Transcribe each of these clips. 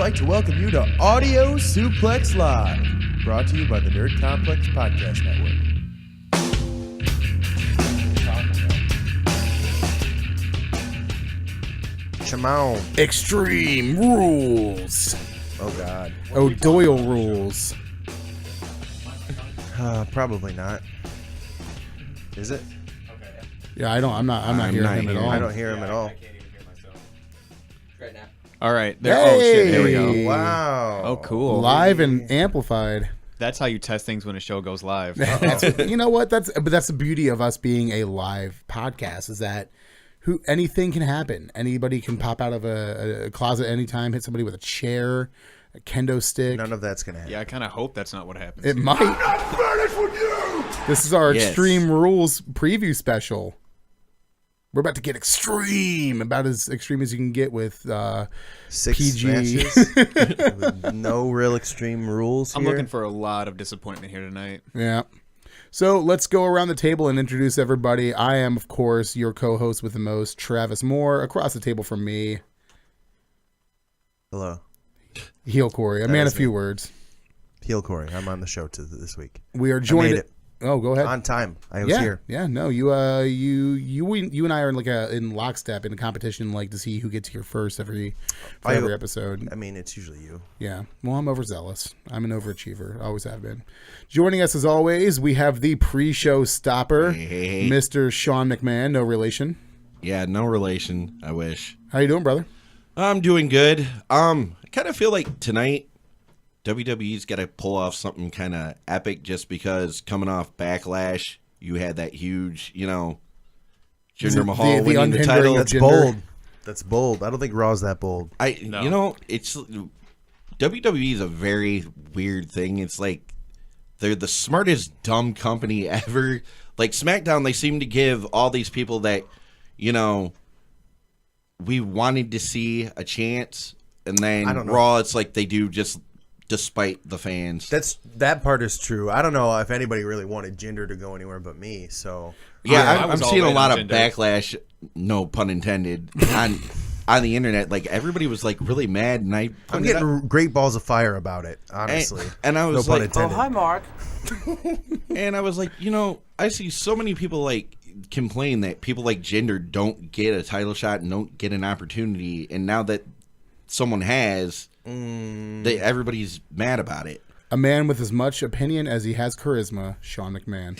like to welcome you to Audio Suplex Live, brought to you by the Nerd Complex Podcast Network. Come on. Extreme Rules. Oh, God. Oh, Doyle Rules. Probably not. Is it? Yeah, I'm not hearing him at all. I don't hear him at all. I can't even hear myself. Right now. All right. Hey! Oh, shit. There we go. Wow. Oh, cool. Live and amplified. That's how you test things when a show goes live. You know what? That's the beauty of us being a live podcast, is that anything can happen. Anybody can pop out of a closet anytime, hit somebody with a chair, a kendo stick. None of that's going to happen. Yeah, I kind of hope that's not what happens. It might. I'm not finished with you! This is our Yes. Extreme Rules preview special. We're about to get extreme, about as extreme as you can get with 6 PG. matches with no real extreme rules I'm here. looking for a lot of disappointment here tonight. Yeah. So let's go around the table and introduce everybody. I am, of course, your co-host with the most, Travis Moore. Across the table from me, Hello. Heel Corey. A man of few words. Heel Corey. I'm on the show this week. We are joined. made it. Oh, go ahead. On time. I was here. Yeah, no, you and I are in lockstep in a competition, like to see who gets here first every episode. I mean, it's usually you. Yeah, well, I'm overzealous. I'm an overachiever. Always have been. Joining us as always, we have the pre-show stopper, Hey. Mr. Shawn McMahon. No relation. Yeah, no relation. I wish. How you doing, brother? I'm doing good. I kind of feel like tonight WWE's got to pull off something kind of epic, just because coming off Backlash, you had that huge, Jinder Mahal winning the title. That's bold. That's bold. I don't think Raw's that bold. It's WWE is a very weird thing. It's like they're the smartest dumb company ever. Like SmackDown, they seem to give all these people that, we wanted to see a chance, and then I don't know. Raw, it's like they do just despite the fans. That part is true. I don't know if anybody really wanted Jinder to go anywhere but me. So Yeah, I I'm was all seeing a in lot on of Jinder. backlash, no pun intended, on the internet. Like, everybody was like really mad, and I'm getting great balls of fire about it. Honestly, and I was no pun like, intended. Mark. and I was like, I see so many people like complain that people like Jinder don't get a title shot and don't get an opportunity, and now that someone has, everybody's mad about it. A man with as much opinion as he has charisma, Shawn McMahon.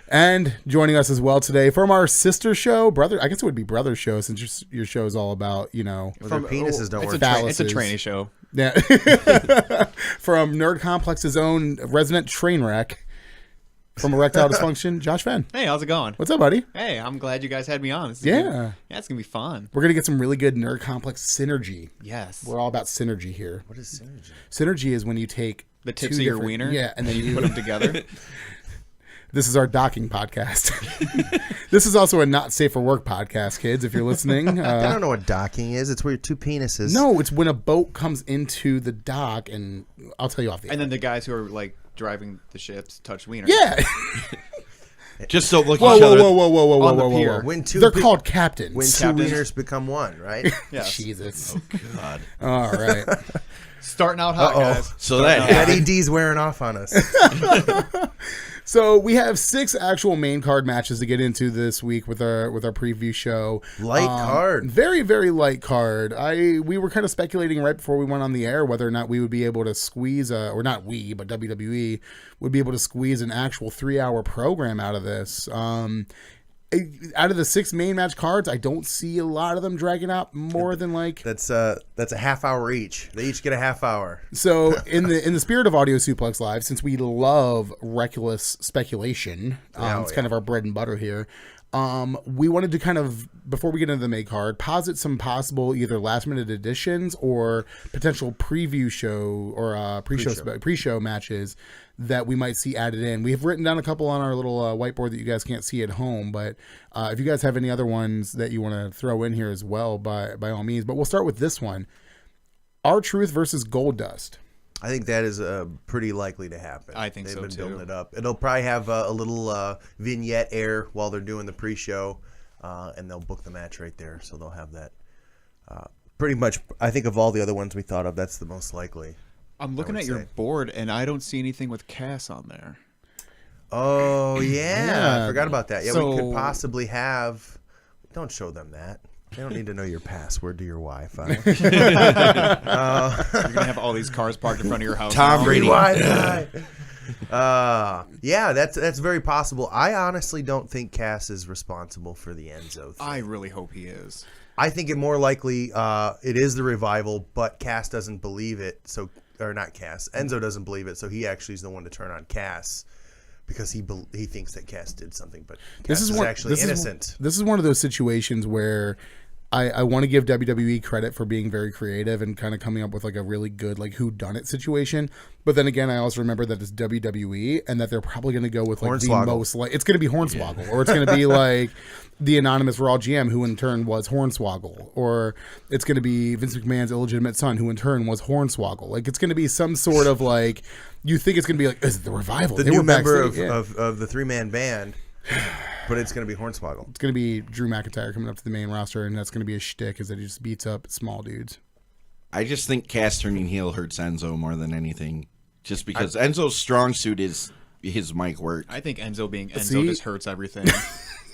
And joining us as well today from our sister show, brother. I guess it would be brother show, since your show is all about, Well, their penises don't work. It's a tranny show. Yeah. From Nerd Complex's own resident train wreck, from Erectile Dysfunction, Josh Fenn. Hey, how's it going? What's up, buddy? Hey, I'm glad you guys had me on. This is Yeah. good. Yeah, it's going to be fun. We're going to get some really good Nerd Complex synergy. Yes. We're all about synergy here. What is synergy? Synergy is when you take The tips two of your different- wiener? Yeah, and then you Put them together. This is our docking podcast. This is also a not safe for work podcast, kids, if you're listening. I don't know what docking is. It's where your two penises. No, it's when a boat comes into the dock, and I'll tell you off the And then the guys who are like driving the ships touch wiener. Yeah. Just don't look Whoa, each whoa, other. whoa, whoa, whoa, whoa, whoa, On the whoa, whoa, pier. whoa. When two They're pe- called captains. When two Captains. wieners become one, right? Yes. Jesus. God. All right. Starting out hot, guys. So that Daddy D's wearing off on us. So we have 6 actual main card matches to get into this week with our preview show. Light card. Very, very light card. We were kind of speculating right before we went on the air whether or not we would be able to squeeze or not we, but WWE would be able to squeeze an actual 3-hour program out of this. Out of the 6 main match cards, I don't see a lot of them dragging out more than like. That's a half hour each. They each get a half hour. So in the spirit of Audio Suplex Live, since we love reckless speculation, it's kind of our bread and butter here. We wanted to kind of, before we get into the main card, posit some possible either last minute additions or potential preview show or pre-show matches that we might see added in. We have written down a couple on our little whiteboard that you guys can't see at home, but if you guys have any other ones that you want to throw in here as well, by all means. But we'll start with this one: R-Truth versus Goldust. I think that is pretty likely to happen. I think They've so, been too. building it up. It'll probably have a little vignette air while they're doing the pre-show, and they'll book the match right there. So they'll have that pretty much, I think of all the other ones we thought of, that's the most likely. I'm looking would at your say. board, and I don't see anything with Cass on there. Oh, yeah. I forgot about that. Yeah, we So- could possibly have... Don't show them that. They don't need to know your password to your Wi-Fi. You're gonna have all these cars parked in front of your house. Tom now. Brady. Wi-Fi. Yeah, that's very possible. I honestly don't think Cass is responsible for the Enzo thing. I really hope he is. I think it more likely it is the revival, but Cass doesn't believe it. So, or not Cass, Enzo doesn't believe it. So he actually is the one to turn on Cass because he thinks that Cass did something, but Cass is actually innocent. This is one of those situations where I want to give WWE credit for being very creative and kind of coming up with like a really good like whodunit situation. But then again, I also remember that it's WWE and that they're probably going to go with like the Hornswoggle. most like it's going to be Hornswoggle or it's going to be like the anonymous Raw GM who in turn was Hornswoggle, or it's going to be Vince McMahon's illegitimate son who in turn was Hornswoggle. Like it's going to be some sort of like you think it's going to be like is it the revival? The They new were member backstage, yeah. of the 3-man band, but it's going to be Hornswoggle. It's going to be Drew McIntyre coming up to the main roster, and that's going to be a shtick, is that he just beats up small dudes. I just think Cass turning heel hurts Enzo more than anything. Just because Enzo's strong suit is his mic work. I think Enzo being Enzo See? just hurts everything.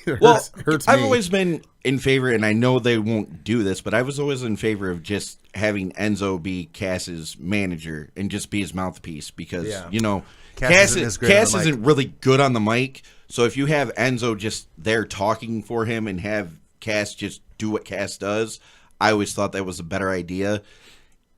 It Well, hurts I've me. always been in favor, and I know they won't do this, but I was always in favor of just having Enzo be Cass's manager and just be his mouthpiece because, Yeah. you know, Cass isn't as great on Cass the mic. isn't really good on the mic. So if you have Enzo just there talking for him and have Cass just do what Cass does, I always thought that was a better idea.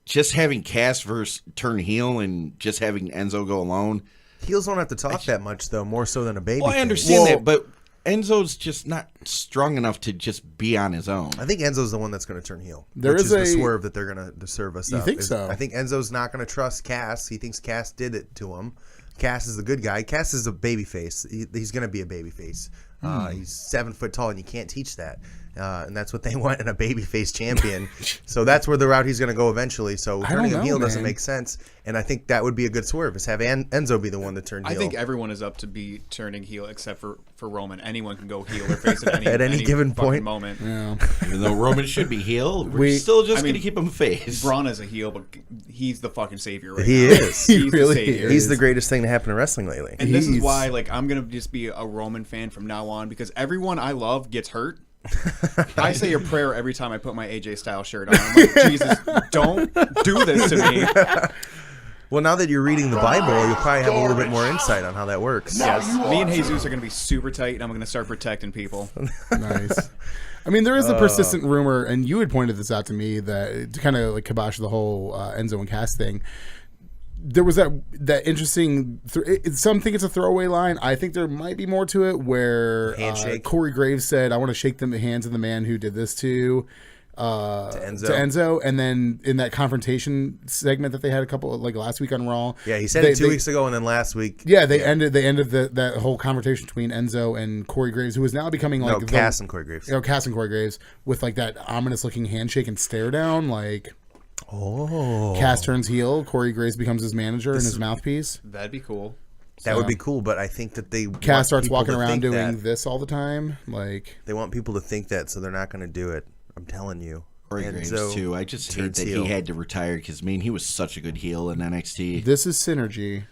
Just having Cass versus turn heel and just having Enzo go alone. Heels don't have to talk that much, though, more so than a baby. Well, I understand that, but Enzo's just not strong enough to just be on his own. I think Enzo's the one that's going to turn heel. There which is the a- swerve that they're going to serve us You up. think so? I think Enzo's not going to trust Cass. He thinks Cass did it to him. Cass is the good guy. Cass is a baby face. He's going to be a baby face. He's 7 foot tall, and you can't teach that. And that's what they want in a babyface champion. So that's where the route he's going to go eventually. So turning him heel doesn't make sense. And I think that would be a good swerve, is have Enzo be the one to turn heel. I think everyone is up to be turning heel except for Roman. Anyone can go heel or face at any, At any given fucking point. moment. Yeah. Even though Roman should be heel, we're still just going to keep him face. Braun is a heel, but he's the fucking savior right He now. is. He He's the really savior. is. He's the greatest thing to happen to wrestling lately. And this is He's- why, like, I'm gonna just be a Roman fan from now on because everyone I love gets hurt. I say a prayer every time I put my AJ Styles shirt on. I'm like, Jesus, don't do this to me. Well, now that you're reading the Bible, you'll probably have a little bit more insight on how that works. Yes, me and Jesus are gonna be super tight, and I'm gonna start protecting people. Nice. I mean, there is a persistent rumor, and you had pointed this out to me, that to kind of like kibosh the whole Enzo and Cass thing. There was that interesting. Some think it's a throwaway line. I think there might be more to it. Where Handshake. Corey Graves said, "I want to shake the hands of the man who did this to Enzo," and then in that confrontation segment that they had a couple like last week on Raw. Yeah, he said it 2 weeks ago, and then last week. Yeah, they ended that whole conversation between Enzo and Corey Graves, who is now becoming like Cass and Corey Graves. Cass and Corey Graves with like that ominous looking handshake and stare down. Like, Cass turns heel, Corey Graves becomes his manager and his mouthpiece. That'd be cool. That would be cool, but I think that Cass starts people walking to around think doing that. this all the time. Like, They want people to think that, so they're not going to do it. I'm telling you. Corey And Graves, so, too. I just hate turns that heel. he had to retire because, he was such a good heel in NXT. this is synergy.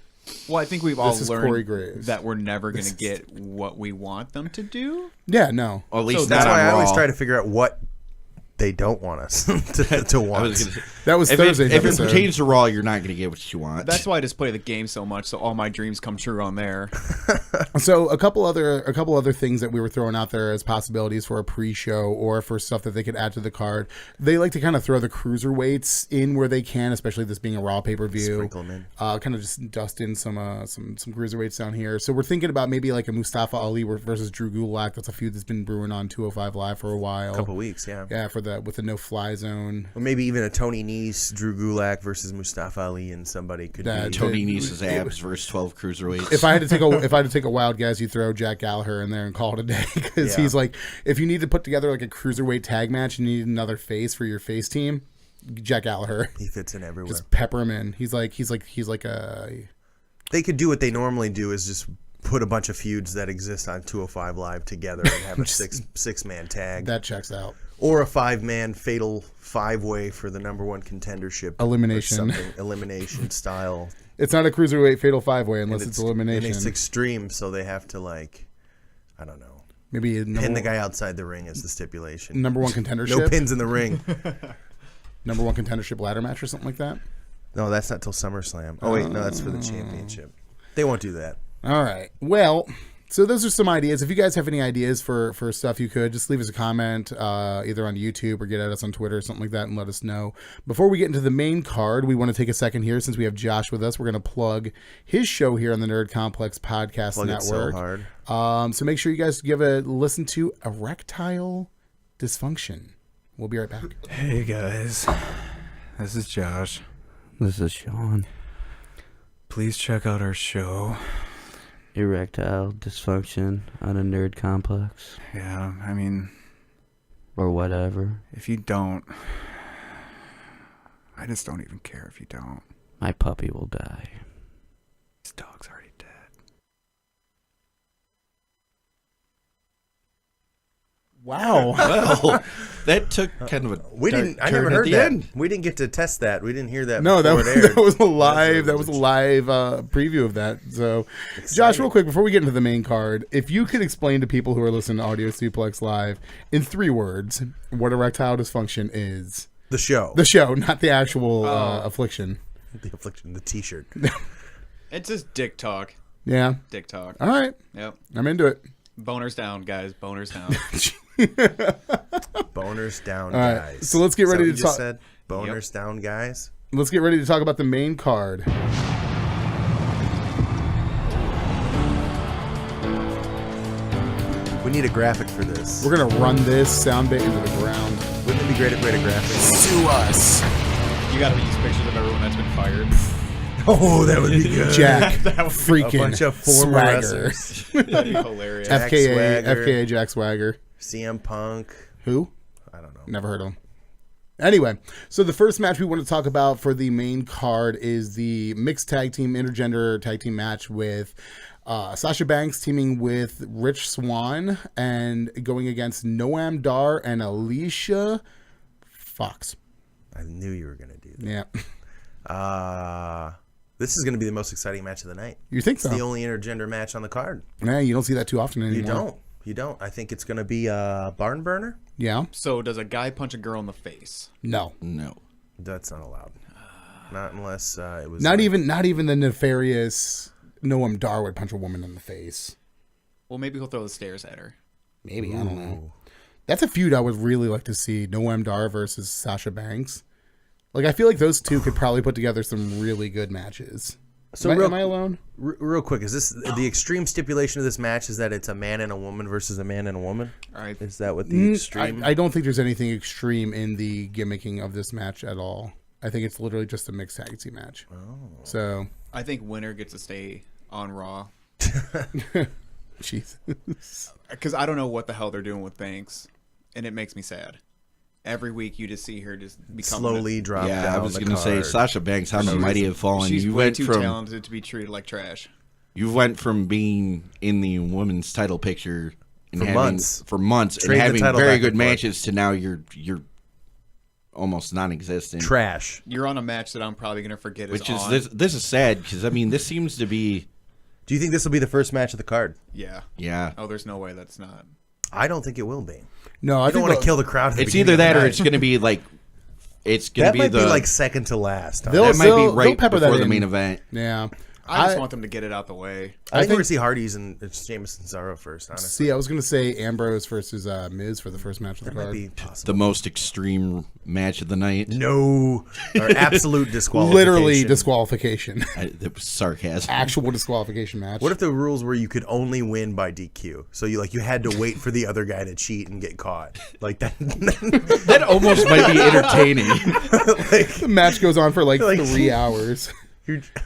Well, I think we've all This is Corey learned Graves. that we're never gonna get what we want them to do. Yeah, no. Or at least That's not why on I always Raw. try to figure out what they don't want us to I want. was gonna say, That was if Thursday's it episode. pertains to Raw, you're not going to get what you want. That's why I just play the game so much, so all my dreams come true on there. So a couple other things that we were throwing out there as possibilities for a pre-show or for stuff that they could add to the card. They like to kind of throw the cruiserweights in where they can, especially this being a Raw pay-per-view. Sprinkle 'em in. Kind of just dust in some cruiserweights down here. So we're thinking about maybe like a Mustafa Ali versus Drew Gulak. That's a feud that's been brewing on 205 Live for a while. couple weeks, yeah. Yeah, with the no-fly zone. Or maybe even a Tony Nese, Drew Gulak versus Mustafa Ali, and somebody could That- be. Tony Nese's abs versus 12 cruiserweights. If I had to take a wild guess, you throw Jack Gallagher in there and call it a day, because Yeah. he's like, if you need to put together like a cruiserweight tag match and you need another face for your face team, Jack Gallagher, He fits in everywhere. just pepper him in. He's like a They could do what they normally do, is just put a bunch of feuds that exist on 205 Live together and have a six-man tag. that checks out. Or a 5-man fatal 5-way for the number 1 contendership. Elimination. Or something. Elimination style. It's not a cruiserweight fatal 5-way unless And it's elimination. And it's extreme, so they have to, like, I don't know. Maybe Pin the guy outside the ring is the stipulation. number 1 contendership. No pins in the ring. Number 1 contendership ladder match or something like that. No, that's not till SummerSlam. Oh, wait, no, that's for the championship. They won't do that. All right. Well, so those are some ideas. If you guys have any ideas for stuff, you could just leave us a comment either on YouTube or get at us on Twitter or something like that and let us know. Before we get into the main card, we want to take a second here since we have Josh with us. We're going to plug his show here on the Nerd Complex Podcast Plug Network. it so hard. So make sure you guys give a listen to Erectile Dysfunction. We'll be right back. Hey guys, this is Josh. This is Shawn. Please check out our show. Erectile Dysfunction on a Nerd Complex. Yeah, I mean, Or whatever. if you don't, I just don't even care if you don't. My puppy will die. This dog's already dead. Wow. Well, that took kind of a We dark didn't. I turn never at heard the that. end. We didn't get to test that. We didn't hear that. No, before that, it aired. that was a live. That was a That's live preview of that. So, Josh, real quick before we get into the main card, if you could explain to people who are listening to Audio Suplex Live in 3 words what erectile dysfunction is. the show. The show, not the actual affliction. The affliction. The T-shirt. It's just dick talk. Yeah. Dick talk. All right. Yep. I'm into it. Boners down, guys. Boners down. Boners down, All right, guys. so let's get Is that ready what to you talk- just said? Boners down, guys. Let's get ready to talk about the main card. We need a graphic for this. We're gonna run this sound bit into the ground. Wouldn't it be great if we had a graphic? Sue us, You gotta use pictures of everyone that's been fired. Oh, that would be good. Jack. That would be Freaking A bunch of former Swagger. wrestlers. That'd be hilarious. Jack FKA, Swagger. FKA Jack Swagger. CM Punk. Who? I don't know. Never heard of him. Anyway, so the first match we want to talk about for the main card is the mixed tag team, intergender tag team match with Sasha Banks teaming with Rich Swann and going against Noam Dar and Alicia Fox. I knew you were going to do Yeah. that. This is going to be the most exciting match of the night. You think It's so? the only intergender match on the card. Yeah, you don't see that too often anymore. You don't. I think it's going to be a barn burner. Yeah? So does a guy punch a girl in the face? No. No. That's not allowed. Not unless it was Not even the nefarious Noam Dar would punch a woman in the face. Well, maybe he'll throw the stairs at her. Maybe, I don't know. That's a feud I would really like to see. Noam Dar versus Sasha Banks. Like, I feel like those two could probably put together some really good matches. So Am I alone? Real quick, is this the extreme stipulation of this match? Is that it's a man and a woman versus a man and a woman? All right. Is that what the extreme? I don't think there's anything extreme in the gimmicking of this match at all. I think it's literally just a mixed tag team match. Oh. So, I think winner gets to stay on Raw. jeez. Because I don't know what the hell they're doing with Banks, and it makes me sad. Every week you just see her just become slowly drop down. Yeah, I was the going to say card. Sasha Banks, how the mighty have fallen. She's You way went too from talented to be treated like trash. you went from being in the women's title picture and For having, months. for months Trade the and having title very back good and forth. matches to now you're almost non-existent. trash. You're on a match that I'm probably going to forget Which is is on. this is sad because I mean this seems to be Do you think this will be the first match of the card? yeah. Oh, there's no way that's not. I don't think it will be. No, I I don't think want to kill the crowd. At the It's beginning either of the that or night. it's going to be like it's going that to be might the be like second to last. They'll- that might be they'll right pepper that before the in. main event. Yeah. I just want them to get it out the way. I think think- we're gonna see Hardy's and Sheamus and Cesaro first. Honestly, See, I was going to say Ambrose versus Miz for the first match of the that might card. be possible. The most extreme match of the night. No, or absolute disqualification. Literally disqualification. That was sarcasm. Actual disqualification match. What if the rules were you could only win by DQ? So you had to wait for the other guy to cheat and get caught like that. That almost might be entertaining. the match goes on for like Like- 3 hours?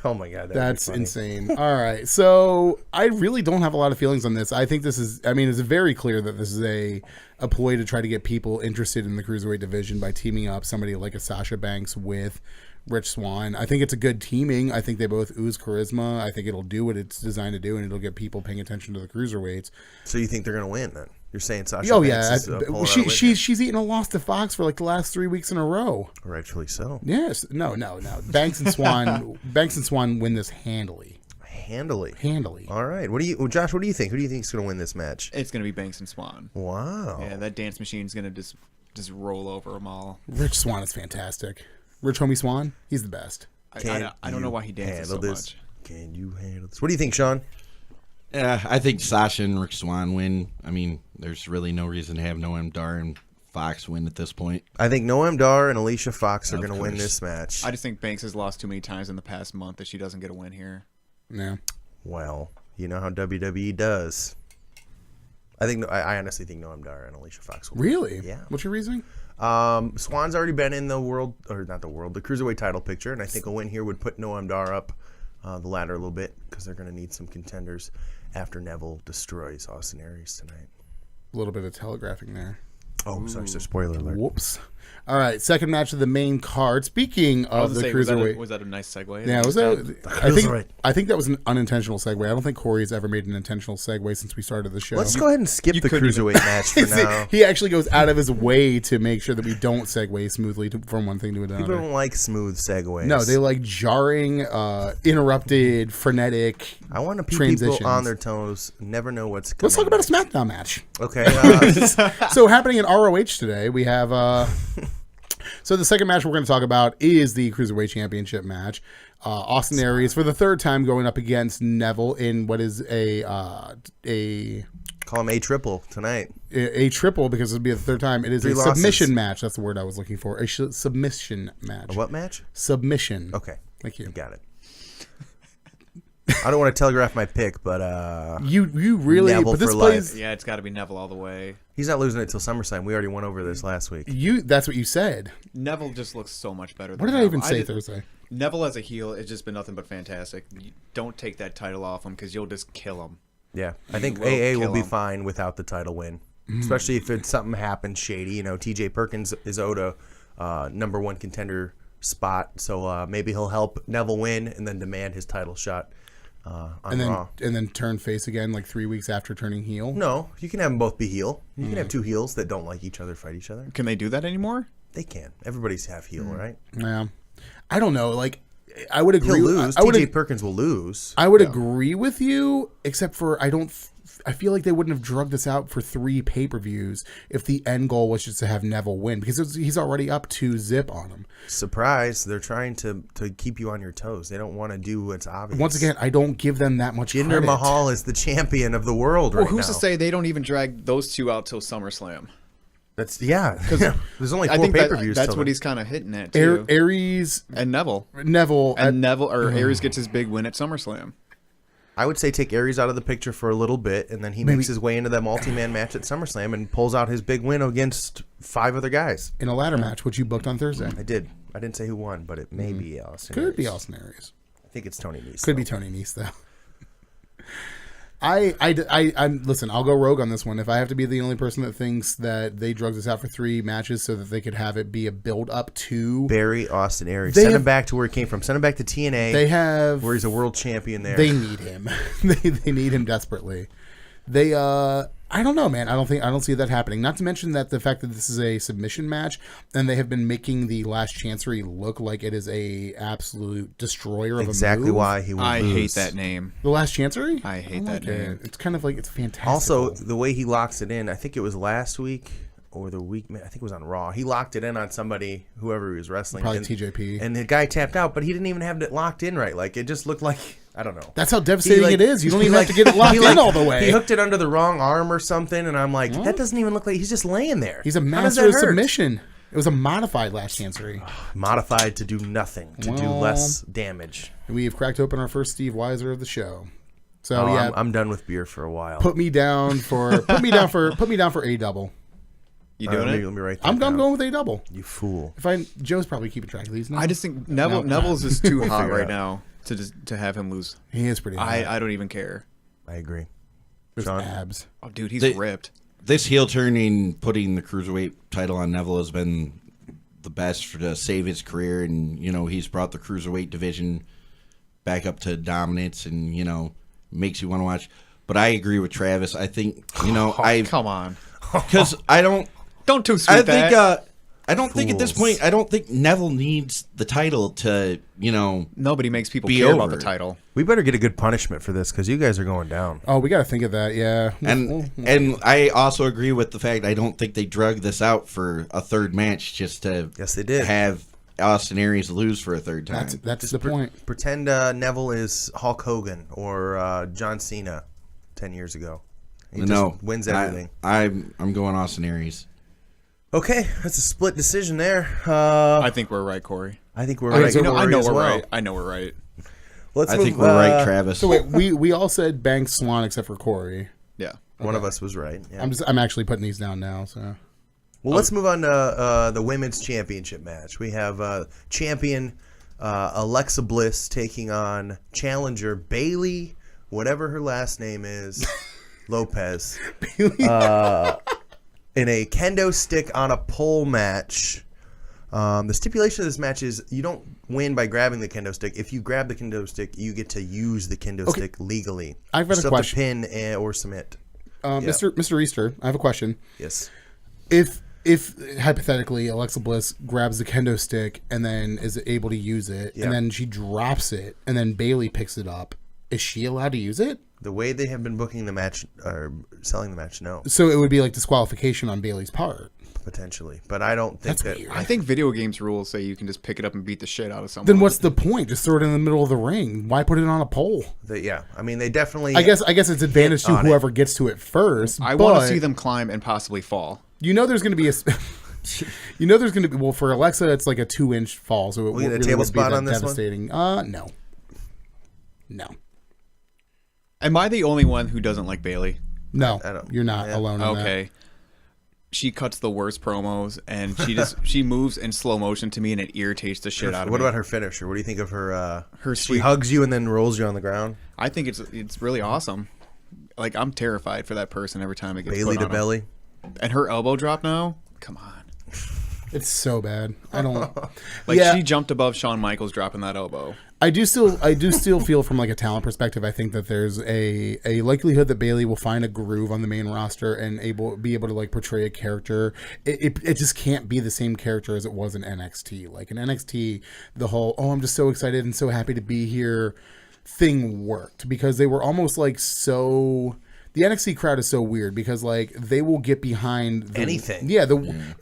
Oh my god, That's insane. All right. So I really don't have a lot of feelings on this. I think this is, it's very clear that this is a ploy to try to get people interested in the Cruiserweight division by teaming up somebody like a Sasha Banks with Rich Swann. I think it's a good teaming. I think they both ooze charisma. I think it'll do what it's designed to do, and it'll get people paying attention to the Cruiserweights. So you think they're gonna win then? You're saying Sasha Oh Banks yeah, is pulling out a win she's eaten a loss to Fox for like the last 3 weeks in a row. here? Rightfully so. Yes, no. Banks and Swan win this handily. Handily. All right. Josh? What do you think? Who do you think is going to win this match? It's going to be Banks and Swan. Wow. Yeah, that dance machine's going to just roll over them all. Rich Swan is fantastic. Rich homie Swan, he's the best. I don't know why he dances so much. Can you handle this? What do you think, Sean? Yeah, I think Sasha and Rick Swan win. I mean, there's really no reason to have Noam Dar and Fox win at this point. I think Noam Dar and Alicia Fox are Of going to win course. this match. I just think Banks has lost too many times in the past month that she doesn't get a win here. Yeah. Well, you know how WWE does. I honestly think Noam Dar and Alicia Fox will win. Really? Yeah. What's your reasoning? Swan's already been in the the cruiserweight title picture, and I think a win here would put Noam Dar up the ladder a little bit because they're going to need some contenders after Neville destroys Austin Aries tonight. A little bit of telegraphing there. Oh, sorry, so spoiler alert. Whoops. All right, second match of the main card. Speaking of the cruiserweight, was that a nice segue? yeah, Cruiserweight. I think that was an unintentional segue. I don't think Corey's ever made an intentional segue since we started the show. Let's go ahead and skip the couldn't cruiserweight match for now. He actually goes out of his way to make sure that we don't segue smoothly from one thing to another. People don't like smooth segues. No, they like jarring, interrupted, frenetic. I want to keep transitions. people on their toes. Never know what's coming. Let's talk about a SmackDown match. Okay. So happening in ROH today, we have. So the second match we're going to talk about is the Cruiserweight Championship match. Austin Aries for the third time going up against Neville in what is a Call him a triple tonight. a triple because it'll be the third time. It is Three a losses. submission match. That's the word I was looking for. A submission match. A what match? Submission. Okay. Thank you. Got it. I don't want to telegraph my pick, but You really Neville but this for plays Yeah, it's got to be Neville all the way. he's not losing it till SummerSlam. We already went over this last week. that's what you said. Neville just looks so much better. What than did I even Neville. say Thursday? Neville as a heel, it's just been nothing but fantastic. You don't take that title off him because you'll just kill him. Yeah, I think will AA will kill be him. fine without the title win, especially if something happens shady. You know, TJ Perkins is owed a number one contender spot, so maybe he'll help Neville win and then demand his title shot on Raw. And then turn face again like 3 weeks after turning heel. No, you can have them both be heel. You can have two heels that don't like each other fight each other. Can they do that anymore? They can. Everybody's half heel, right? Yeah. I don't know. Like, I would agree. He'll lose. TJ Perkins will lose. I would agree with you, except for I feel like they wouldn't have drugged this out for 3 pay-per-views if the end goal was just to have Neville win because he's already up 2-0 on him. Surprise! They're trying to keep you on your toes. They don't want to do what's obvious. Once again, I don't give them that much Jinder credit. Mahal is the champion of the world Well, right who's now. to say they don't even drag those two out till SummerSlam? That's because there's only I 4 think pay-per-views. that's till what then. he's kind of hitting at too. Aries, And Neville. Aries gets his big win at SummerSlam. I would say take Aries out of the picture for a little bit, and then he makes his way into that multi-man match at SummerSlam and pulls out his big win against 5 other guys. in a ladder match, which you booked on Thursday. I did. I didn't say who won, but it may be Austin. Could be Aries. Austin Aries. I think it's Tony Nese. Could be Tony Nese, though. I'm listen. I'll go rogue on this one. If I have to be the only person that thinks that they drugged this out for 3 matches so that they could have it be a build up to, Bury Austin Aries. They Send have- him back to where he came from. Send him back to TNA. they have where he's a world champion there. They need him. they need him desperately. I don't know, man. I don't see that happening. Not to mention that the fact that this is a submission match and they have been making the Last Chancery look like it is a absolute destroyer of exactly a move. why he would I lose. hate that name. The Last Chancery? I hate like that name. It's kind of like it's fantastic. Also, the way he locks it in, I think it was last week or the week, I think it was on Raw. He locked it in on somebody, whoever he was wrestling. Probably and, TJP. And the guy tapped out, but he didn't even have it locked in right. Like, it just looked like, I don't know. That's how devastating He, it is. You don't he, even have to get it locked he, in all the way. He hooked it under the wrong arm or something, and I'm like, that doesn't even look like he's just laying there. He's a How does master that of hurt? submission. It was a modified Last Chancery. Modified to do nothing, to do Well, less damage. We have cracked open our first Steve Weiser of the show. So Oh, yeah, I'm done with beer for a while. put me down for a double. You All right, doing it? let me write that I'm down. going with a double. You fool. Joe's probably keeping track of these now. I just think Neville's just too hot figure it right out. now to have him lose. He is pretty hot. I don't even care. I agree. There's Sean? abs. Oh, dude, he's They- ripped. This heel turning, putting the cruiserweight title on Neville has been the best to save his career, and he's brought the cruiserweight division back up to dominance, and makes you want to watch. But I agree with Travis. I think Come on. because I don't. Don't too sweet I that. think. I don't think at this Fools. point. I don't think Neville needs the title to. Nobody makes people be care about over. the title. We better get a good punishment for this because you guys are going down. Oh, we got to think of that. Yeah. And I also agree with the fact I don't think they drug this out for a third match just to Yes, they did. have Austin Aries lose for a third time. That's the point. Pretend Neville is Hulk Hogan or John Cena 10 years ago. He just wins everything. I'm going Austin Aries. Okay, that's a split decision there. I think we're right, Corey. I think we're Okay, right. so Corey, I know as we're well. right. I know we're right. Let's I move, think we're right, Travis. So wait, we all said Banks Swan except for Corey. Yeah. One of us was right. Yeah. I'm actually putting these down now. So Well, let's move on to the women's championship match. We have champion Alexa Bliss taking on challenger Bailey, whatever her last name is, Lopez, in a kendo stick on a pole match. The stipulation of this match is you don't win by grabbing the kendo stick. If you grab the kendo stick, you get to use the kendo stick legally. I've got a Just have question. to pin or submit. Mr. Easter, I have a question. Yes. If hypothetically Alexa Bliss grabs the kendo stick and then is able to use it, Yeah. and then she drops it, and then Bailey picks it up, is she allowed to use it? The way they have been booking the match or selling the match, no, So it would be like disqualification on Bailey's part. potentially. But I don't think That's that. weird. I think video games rules say you can just pick it up and beat the shit out of someone. Then what's the point? Just throw it in the middle of the ring. Why put it on a pole? Yeah, I mean, they definitely. I guess it's advantage to on it. whoever gets to it first. I want to but see them climb and possibly fall. You know, there's going to be a. You know, there's going to be. Well, for Alexa, it's like a 2-inch fall, so it We get a really table would be spot that on this one? devastating. No. Am I the only one who doesn't like Bailey? No, I don't- you're not yeah. alone in Okay. She cuts the worst promos, and she moves in slow motion to me, and it irritates the shit out of What me. about her finisher? What do you think of her? Her She sweet- hugs you and then rolls you on the ground. I think it's really awesome. Like, I'm terrified for that person every time it gets Bailey put to on 'em. belly. And her elbow drop now? Come on. that. It's so bad. I don't. Like, Yeah. she jumped above Shawn Michaels dropping that elbow. I do still feel from like a talent perspective, I think that there's a likelihood that Bailey will find a groove on the main roster and be able to like portray a character. It just can't be the same character as it was in NXT. Like in NXT, the whole I'm just so excited and so happy to be here thing worked because they were almost like so. The NXT crowd is so weird because like they will get behind Anything. Yeah,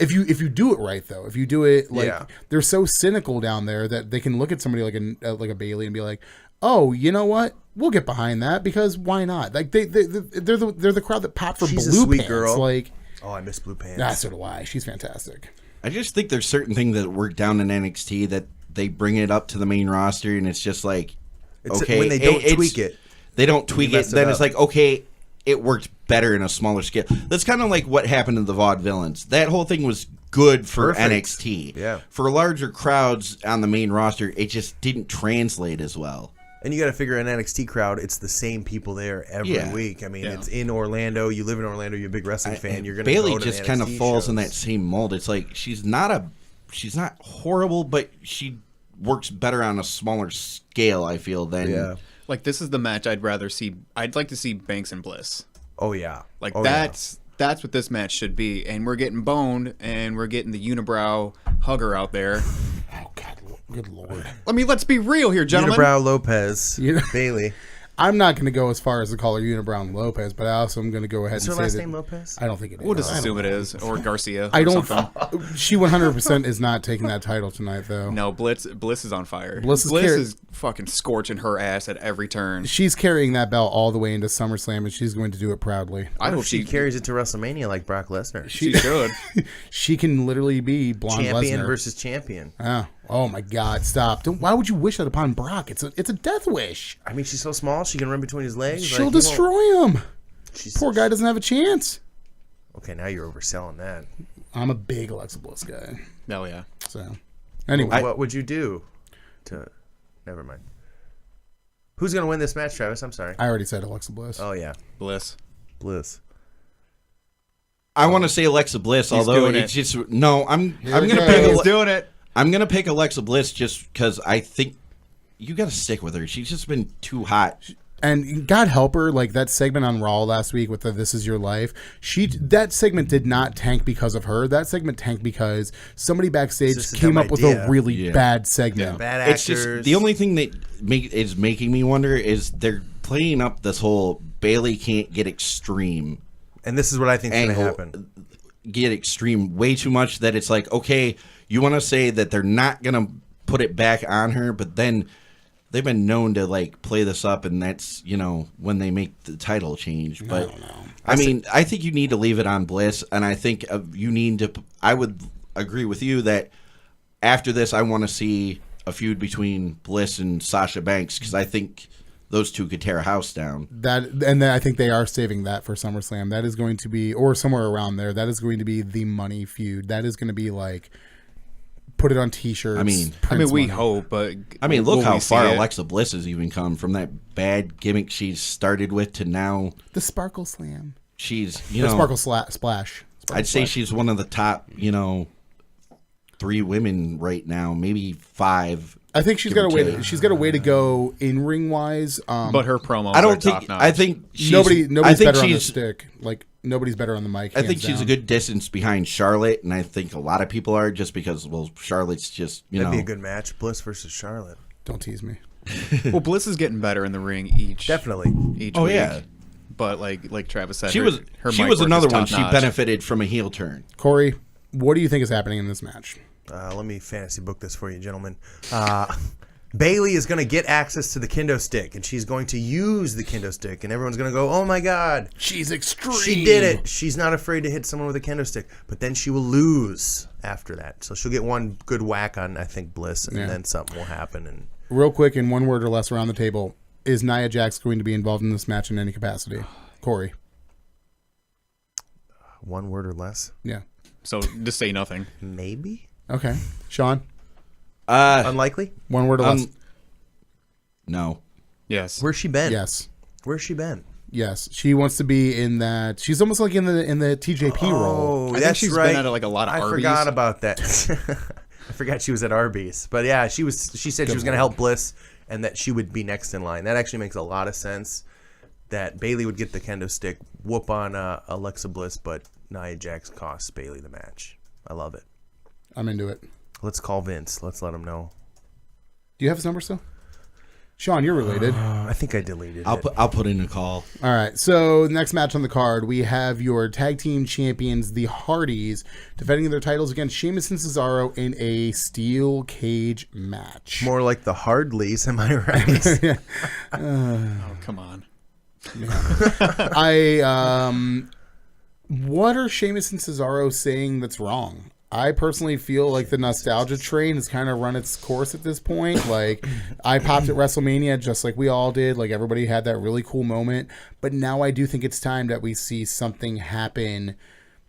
if you do it right though, if you do it like Yeah. they're so cynical down there that they can look at somebody like a Bailey and be like, oh, you know what? We'll get behind that because why not? Like they're the crowd that popped for She's a Blue sweet Pants. girl. Like Oh, I miss Blue Pants. so do I. She's fantastic. I just think there's certain things that work down in NXT that they bring it up to the main roster, and it's just like, It's okay, when they don't it's- tweak it. They don't tweak it. mess it Then up. it's like, okay, it worked better in a smaller scale. That's kind of like what happened to the Vaudevillains. That whole thing was good for Perfect. NXT. Yeah. For larger crowds on the main roster, it just didn't translate as well. And you got to figure an NXT crowd, it's the same people there every Yeah. week. I mean, Yeah. it's in Orlando. You live in Orlando. You're a big wrestling fan. You're going to Bailey go to just the kind of NXT falls in shows. that same mold. It's like she's not horrible, but she works better on a smaller scale, I feel, than Yeah. Like, this is the match I'd rather see. I'd like to see Banks and Bliss. Oh, yeah. Like, Oh, that's what this match should be. And we're getting boned, and we're getting the unibrow hugger out there. Oh God, good lord. Let's be real here, Yeah. gentlemen. Unibrow Lopez. You know- Bailey. I'm not going to go as far as to call her Unibrow Lopez, but I also am going to go ahead Is and her say last that name Lopez? I don't think it is. We'll just I don't assume it is. Or Garcia. I or don't. something. She 100% is not taking that title tonight, though. No, Bliss is on fire. Bliss is is fucking scorching her ass at every turn. She's carrying that belt all the way into SummerSlam, and she's going to do it proudly. I What hope if she carries it to WrestleMania like Brock Lesnar? she should. She can literally be blonde Champion Lesnar. versus champion. Oh my God! Stop! Why would you wish that upon Brock? It's a death wish. I mean, she's so small. She can run between his legs. She'll Like, he won't- destroy him. She's- Poor guy doesn't have a chance. Okay, now you're overselling that. I'm a big Alexa Bliss guy. Oh, yeah. So anyway, What would you do to... Never mind. Who's going to win this match, Travis? I'm sorry. I already said Alexa Bliss. Oh, yeah. Bliss. Bliss. I want to say Alexa Bliss, although doing it's it. just no. I'm it gonna goes. pick. He's doing it. I'm gonna pick Alexa Bliss just because I think you got to stick with her. She's just been too hot And God help her, like that segment on Raw last week with the "This Is Your Life." That segment did not tank because of her. That segment tanked because somebody backstage just a came dumb up with idea. a really bad segment. Bad actors. It's just the only thing that is making me wonder is they're playing up this whole Bailey can't get extreme and this is what I think is going to angle, happen. get extreme way too much that it's like, okay, you want to say that they're not going to put it back on her, but then they've been known to like play this up, and that's, you know, when they make the title change. But I mean, I think you need to leave it on Bliss, and I think you need to. I would agree with you that after this, I want to see a feud between Bliss and Sasha Banks, because I think those two could tear a house down. And I think they are saving that for SummerSlam. That is going to be, or somewhere around there, that is going to be the money feud. That is going to be like, put it on T-shirts. I mean, we hope, but I mean, look will how we see far it? Alexa Bliss has even come from that bad gimmick she started with to now. The Sparkle Slam. She's, The Sparkle Splash. I'd say she's one of the top, 3 women right now, maybe 5. I think she's got a way. She's got a way to go in ring wise. But her promos I are don't top think. notch. I think she's, nobody's I think better on the she's. stick. Like nobody's better on the mic. I think hands she's a down. good distance behind Charlotte, and I think a lot of people are just because, well, Charlotte's just That'd be a good match. Bliss versus Charlotte. Don't tease me. Well, Bliss is getting better in the ring each Definitely. week. yeah. But like Travis said, She her was mic work another is one. She top-notch. benefited from a heel turn. Corey, what do you think is happening in this match? Let me fantasy book this for you, gentlemen. Bailey is going to get access to the kendo stick, and she's going to use the kendo stick, and everyone's going to go, oh my God. She's extreme. She did it. She's not afraid to hit someone with a kendo stick, but then she will lose after that. So she'll get one good whack on, I think, Bliss, and then something will happen. And Real quick, in one word or less around the table, is Nia Jax going to be involved in this match in any capacity? Corey. one word or less. Yeah. So just say nothing. Maybe. Okay. Sean, Unlikely. one word or less. No. Yes. Where's she been? Yes. Where's she been? Yes. She wants to be in that. She's almost like in the TJP role. Oh, I think that's she's right. been at like a lot of I Arby's. forgot about that. I forgot she was at Arby's. But yeah, she said she was going to help Bliss and that she would be next in line. That actually makes a lot of sense. That Bailey would get the kendo stick, whoop on Alexa Bliss, but Nia Jax costs Bailey the match. I love it. I'm into it. Let's call Vince. Let's let him know. Do you have his number still? Sean, you're related. I think I deleted it. I'll put in a call. All right. So next match on the card, we have your tag team champions, the Hardys, defending their titles against Sheamus and Cesaro in a steel cage match. More like the Hardleys, am I right? Oh, come on. What are Sheamus and Cesaro saying that's wrong? I personally feel like the nostalgia train has kind of run its course at this point. Like, I popped at WrestleMania just like we all did. Like, everybody had that really cool moment. But now I do think it's time that we see something happen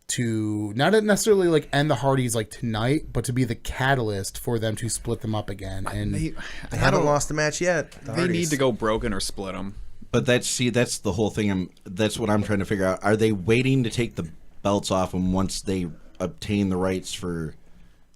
to not necessarily like end the Hardys like tonight, but to be the catalyst for them to split them up again. And They haven't lost a match yet. The They Hardys. need to go broken or split them. But that's the whole thing. That's what I'm trying to figure out. Are they waiting to take the belts off them once they obtain the rights for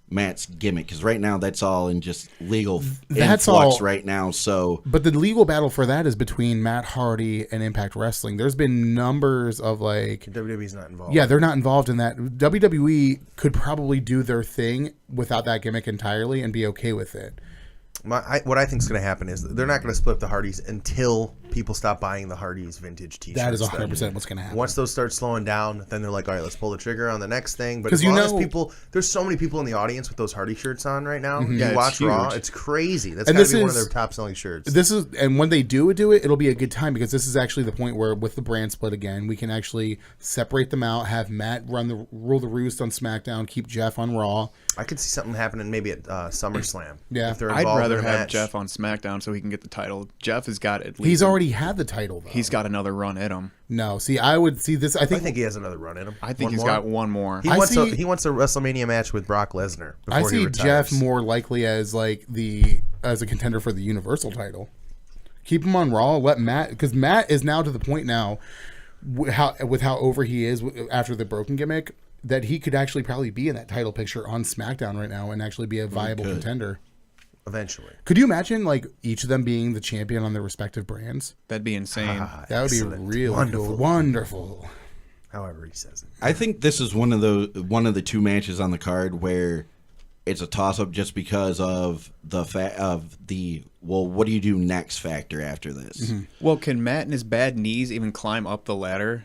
Matt's gimmick? Because right now that's all in just legal That's influx all- right now. So But the legal battle for that is between Matt Hardy and Impact Wrestling. There's been numbers of like, WWE's not involved. yeah, they're not involved in that. WWE could probably do their thing without that gimmick entirely and be okay with it. What I think is going to happen is they're not going to split up the Hardys until people stop buying the Hardys vintage T-shirts. That is 100% what's going to happen. Once those start slowing down, then they're like, all right, let's pull the trigger on the next thing. But 'Cause as you long as know- people, there's so many people in the audience with those Hardy shirts on right now. Mm-hmm. You Yeah, it's watch Raw, huge. it's crazy. That's And got to this be one of is- their top selling shirts. This is, and when they do it, it'll be a good time because this is actually the point where, with the brand split again, we can actually separate them out, have Matt rule the roost on SmackDown, keep Jeff on Raw. I could see something happening maybe at SummerSlam. Yeah. if they're I'd involved rather in a have match. Jeff on SmackDown so he can get the title. Jeff has got at least. He's already had the title, though. He's got another run at him. No, see, I would see this. I I think think he has another run in him. I think One he's more? got one more. He I wants see- he wants a WrestleMania match with Brock Lesnar. I Before he see retires. Jeff more likely as like as a contender for the Universal title. Keep him on Raw. Let Matt, because Matt is now to the point now with how over he is after the broken gimmick that he could actually probably be in that title picture on SmackDown right now and actually be a viable contender. Eventually. Could you imagine like each of them being the champion on their respective brands? That'd be insane. That would be Excellent. really Wonderful. cool. Wonderful. However he says it. I think this is one of the two matches on the card where it's a toss up just because of the what do you do next factor after this. Well, can Matt and his bad knees even climb up the ladder?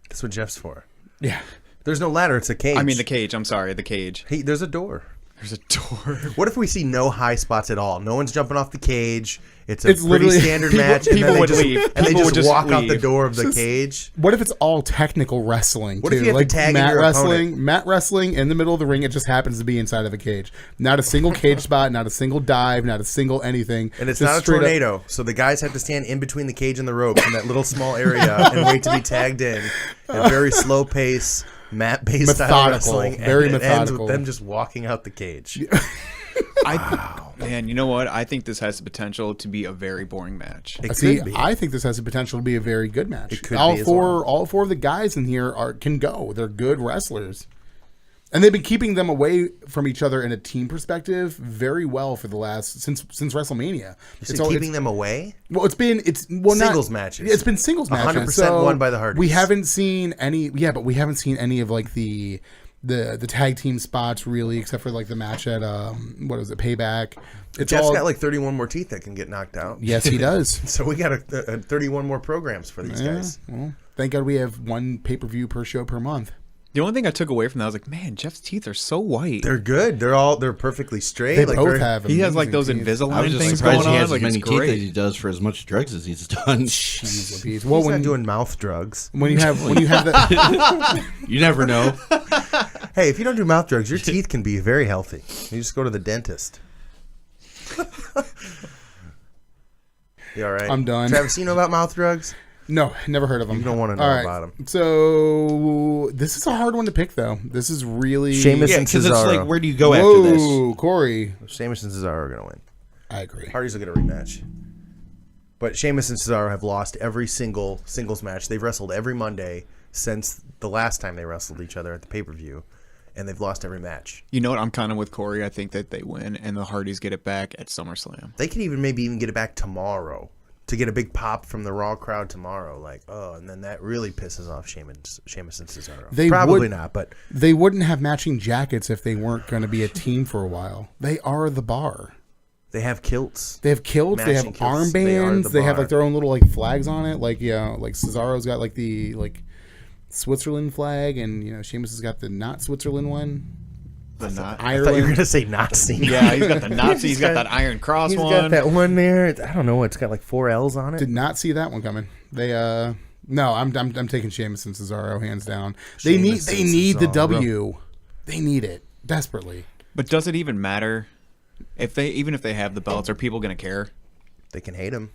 That's what Jeff's for. Yeah. There's no ladder. It's a cage. I mean, the cage. I'm sorry, the cage. Hey, there's a door. There's a door. What if we see no high spots at all? No one's jumping off the cage. It's It's pretty literally- standard people- match. And people then they would just, leave. And they People would just just walk out the leave. door of the cage. What if it's all technical wrestling What too? if you have to like tag in mat your wrestling, opponent? mat wrestling in the middle of the ring. It just happens to be inside of a cage. Not a single cage spot. Not a single dive. Not a single anything. And it's Just not a straight up- tornado. So the guys have to stand in between the cage and the ropes in that little small area and wait to be tagged in. At very slow pace, mat-based style Methodical, wrestling. very and it ends methodical. with them just walking out the cage. Man, you know what? I think this has the potential to be a very boring match. It See, could be. I think this has the potential to be a very good match. It could all be as four, well. all four of the guys in here can go. They're good wrestlers, and they've been keeping them away from each other in a team perspective very well for the last since WrestleMania. So keeping them away? Well, it's not Singles matches. It's been singles matches. 100% So won by the Hardys. We haven't seen any. Yeah, but we haven't seen any of like the tag team spots really, except for like the match at what is it, Payback. It's Jeff's all got like 31 more teeth that can get knocked out. yes, he does. So we got 31 more programs for these guys. Well, thank God we have one pay-per-view per show per month. The only thing I took away from that was like, man, Jeff's teeth are so white. They're good. They're perfectly straight. They like both very- have. He has like amazing those teeth. I was Invisalign just things surprised going he on. has Like, as many it's teeth great. as he does for as much drugs as he's done. Jeez Louise. Well, He's when not doing mouth drugs. you have that, You never know. Hey, if you don't do mouth drugs, your teeth can be very healthy. You just go to the dentist. You all right? I'm done. Travis, you know about mouth drugs? no, never heard of them. You don't wanna know All right. about 'em. So this is a hard one to pick, though. This is really Sheamus Yeah, and because it's Cesaro. like, where do you go after this? Whoa, Corey. Sheamus and Cesaro are going to win. I agree. Hardys will get a rematch. But Sheamus and Cesaro have lost every single singles match. They've wrestled every Monday since the last time they wrestled each other at the pay-per-view. And they've lost every match. You know what? I'm kind of with Corey. I think that they win, and the Hardys get it back at SummerSlam. They could maybe even get it back tomorrow to get a big pop from the Raw crowd tomorrow. Like, oh, and then that really pisses off Sheamus and Cesaro. They Probably would- not, but They wouldn't have matching jackets if they weren't going to be a team for a while. They are the bar. they have kilts. They have kilts. They have Matching kilts. They are armbands. the They have bar. like their own little like flags on it. Like like Cesaro's got like the Switzerland flag, and Sheamus has got the not Switzerland one. The not. I thought you were Ireland. going to say Nazi. Yeah, he's got the Nazi. He's got that Iron Cross He's one. got that one there. I don't know. It's got like 4 L's on it. Did not see that one coming. They no, I'm taking Sheamus and Cesaro hands down. They Sheamus and need the Cesaro. W. They need it desperately. But does it even matter if they have the belts? Are people going to care? They can hate him.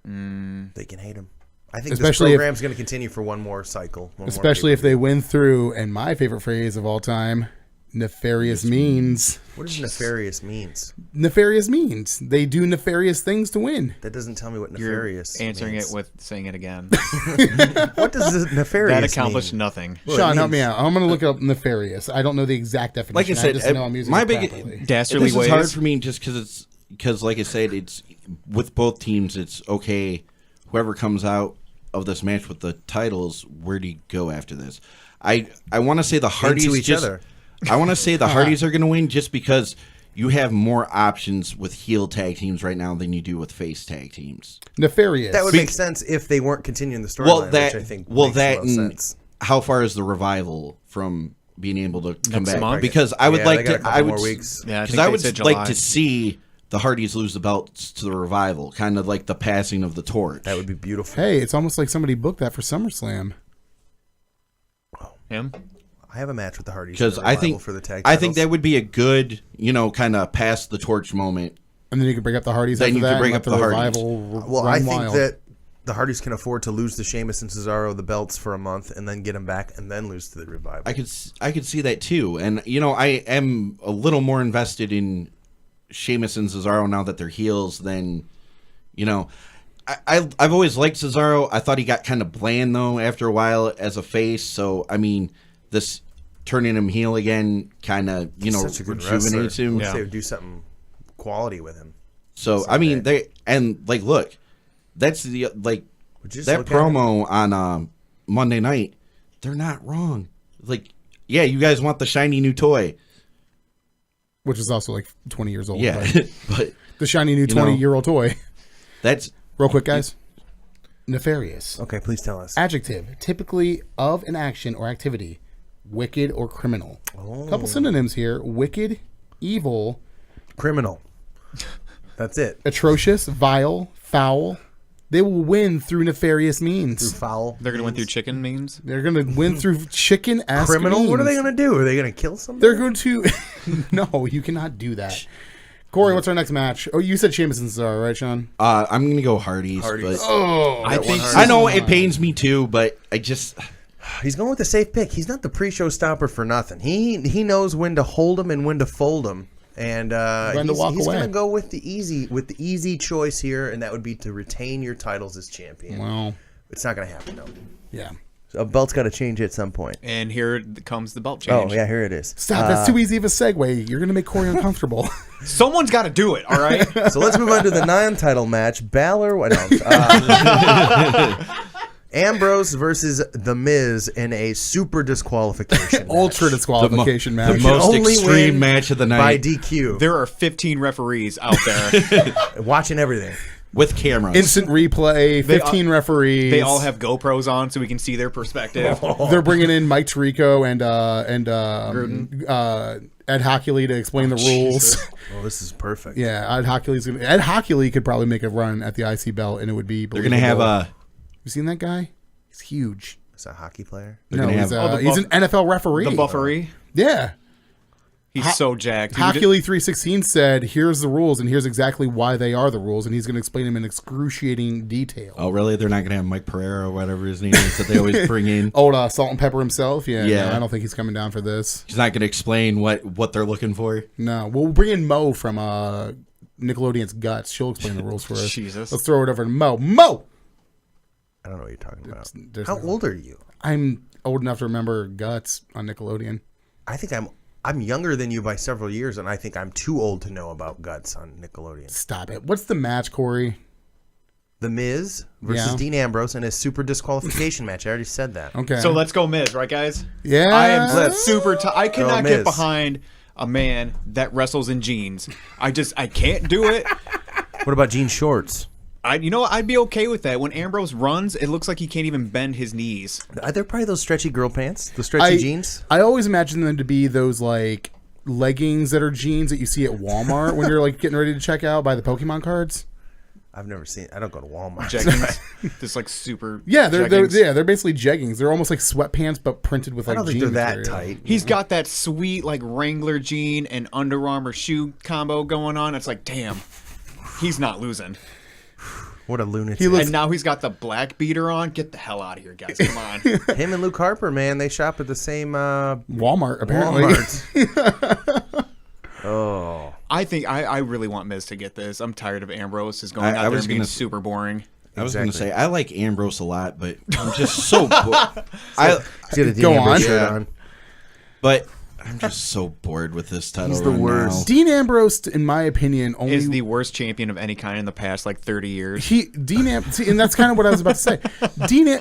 They can hate him. I think Especially this if- program's going to continue for one more cycle. Especially if they win through, and my favorite phrase of all time, nefarious means. What does nefarious means? Nefarious means. They do nefarious things to win. That doesn't tell me what You're nefarious answering means. it with saying it again. What does this nefarious That accomplished mean? nothing. Well, it Sean, help me means- out. I'm going to look up nefarious. I don't know the exact definition. Like I said, just know I'm using my it big properly. Dastardly this ways. is hard for me just because like I said, it's with both teams. It's okay. Whoever comes out of this match with the titles, where do you go after this? I want to say the Hardys Into each other. I want to say the Hardys are going to win just because you have more options with heel tag teams right now than you do with face tag teams. Nefarious. That would make sense if they weren't continuing the storyline, Well, that which I think well makes that the most and sense. how far is the revival from being able to come Next back? month? Because I would Yeah, like they got a to. couple I would more weeks. Yeah, I because think I they would said like July. to see the Hardys lose the belts to the revival, kind of like the passing of the torch. That would be beautiful. Hey, it's almost like somebody booked that for SummerSlam. Him? I have a match with the Hardys Because for the I revival think for the tag I think titles. that would be a good, kind of pass the torch moment. And then you could bring up the Hardys Then after you could that. bring and up let the Hardys. revival Well, run I think wild. that the Hardys can afford to lose to Sheamus and Cesaro the belts for a month and then get them back and then lose to the revival. I could see that too, and I am a little more invested in Sheamus and Cesaro now that they're heels than, I've always liked Cesaro. I thought he got kind of bland though after a while as a face. So I mean, this turning him heel again kind of He's such a good wrestler. rejuvenates him. I wish Yeah. they would do something quality with him. So I mean, look, that's the that promo on Monday night. They're not wrong. Like, yeah, you guys want the shiny new toy, which is also like 20 years old. Yeah, but the shiny new 20-year-old toy. That's real quick, guys. Nefarious. Okay, please tell us. Adjective, typically of an action or activity. Wicked or criminal. A couple synonyms here. Wicked, evil. Criminal. That's it. Atrocious, vile, foul. They will win through nefarious means. Through foul. They're going to win through chicken means? They're going to win through chicken-esque Criminal? means. What are they going to do? Are they going to kill somebody? They're going to... No, you cannot do that. Corey, what's our next match? Oh, you said Sheamus and Cesaro, right, Sean? I'm going to go Hardy's. Hardy's. But I know it pains me too, but I just... He's going with the safe pick. He's not the pre-show stopper for nothing. He knows when to hold him and when to fold him. And he's going to go with the easy choice here, and that would be to retain your titles as champion. Well, it's not going to happen, though. Yeah. So a belt's got to change at some point. And here comes the belt change. Oh, yeah, here it is. Stop. That's too easy of a segue. You're going to make Corey uncomfortable. Someone's got to do it, all right? So let's move on to the non-title match. Balor... Ambrose versus The Miz in a super disqualification match. Ultra disqualification match. The most extreme match of the night. By DQ. There are 15 referees out there. Watching everything. With cameras. Instant replay, 15 referees. They all have GoPros on so we can see their perspective. They're bringing in Mike Tirico and Ed Hockley to explain the rules. Oh, this is perfect. Yeah, Ed Hockley could probably make a run at the IC belt, and it would be. They're going to have You seen that guy? He's huge. Is that a hockey player? No, he's an NFL referee. The buffery. Yeah. He's so jacked. Hockley 316 said, "Here's the rules, and here's exactly why they are the rules," and he's going to explain them in excruciating detail. Oh, really? They're not going to have Mike Pereira or whatever his name is that they always bring in? Old Salt and Pepper himself? Yeah. Yeah. No, I don't think he's coming down for this. He's not going to explain what they're looking for? No. We'll bring in Mo from Nickelodeon's Guts. She'll explain the rules for us. Jesus. Let's throw it over to Mo. Mo! I don't know what you're talking about. How old are you? I'm old enough to remember Guts on Nickelodeon. I think I'm younger than you by several years, and I think I'm too old to know about Guts on Nickelodeon. Stop it. What's the match, Corey? The Miz versus Dean Ambrose in a super disqualification match. I already said that. Okay. So let's go Miz, right, guys? Yeah. I am super I cannot Miz. get behind a man that wrestles in jeans. I can't do it. What about jean shorts? I'd be okay with that. When Ambrose runs, it looks like he can't even bend his knees. Are there probably those stretchy girl pants? The stretchy jeans? I always imagine them to be those like leggings that are jeans that you see at Walmart when you're like getting ready to check out by the Pokemon cards. I've never seen. I don't go to Walmart. Jeggings, just like super. Yeah, they're jeggings. basically jeggings. They're almost like sweatpants but printed with like. I don't think jean they're that material. tight. He's got that sweet like Wrangler jean and Under Armour shoe combo going on. It's like, damn, he's not losing. What a lunatic. And now he's got the black beater on. Get the hell out of here, guys. Come on. Him and Luke Harper, man, they shop at the same Walmart, apparently. Walmart. Oh. I think I really want Miz to get this. I'm tired of Ambrose is going out there and being super boring. I was going to say, I like Ambrose a lot, but I'm just so bored. Go on. But I'm just so bored with this title. He's the worst. Now. Dean Ambrose, in my opinion, is the worst champion of any kind in the past like 30 years. And that's kind of what I was about to say.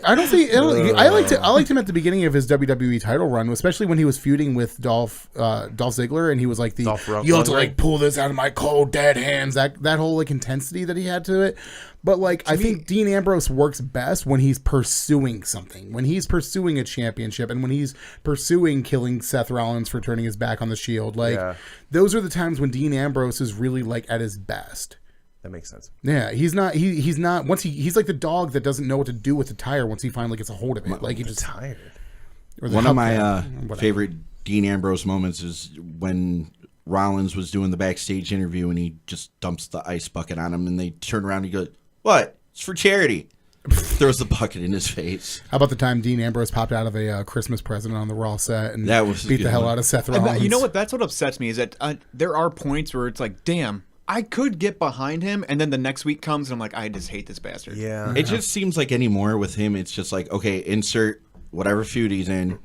I liked him at the beginning of his WWE title run, especially when he was feuding with Dolph Ziggler, and he was like you have to like pull this out of my cold dead hands. That whole like intensity that he had to it. But like I think Dean Ambrose works best when he's pursuing something, when he's pursuing a championship, and when he's pursuing killing Seth Rollins for turning his back on the Shield. Those are the times when Dean Ambrose is really like at his best. That makes sense. Yeah, he's not once he's like the dog that doesn't know what to do with the tire once he finally gets a hold of it. Like he just tired. One of my favorite Dean Ambrose moments is when Rollins was doing the backstage interview and he just dumps the ice bucket on him and they turn around and he goes, "What? It's for charity." Throws the bucket in his face. How about the time Dean Ambrose popped out of a Christmas present on the Raw set and that was beat the hell out of Seth Rollins? You know what? That's what upsets me is that there are points where it's like, damn, I could get behind him, and then the next week comes and I'm like, I just hate this bastard. Yeah. It just seems like anymore with him, it's just like, okay, insert whatever feud he's in.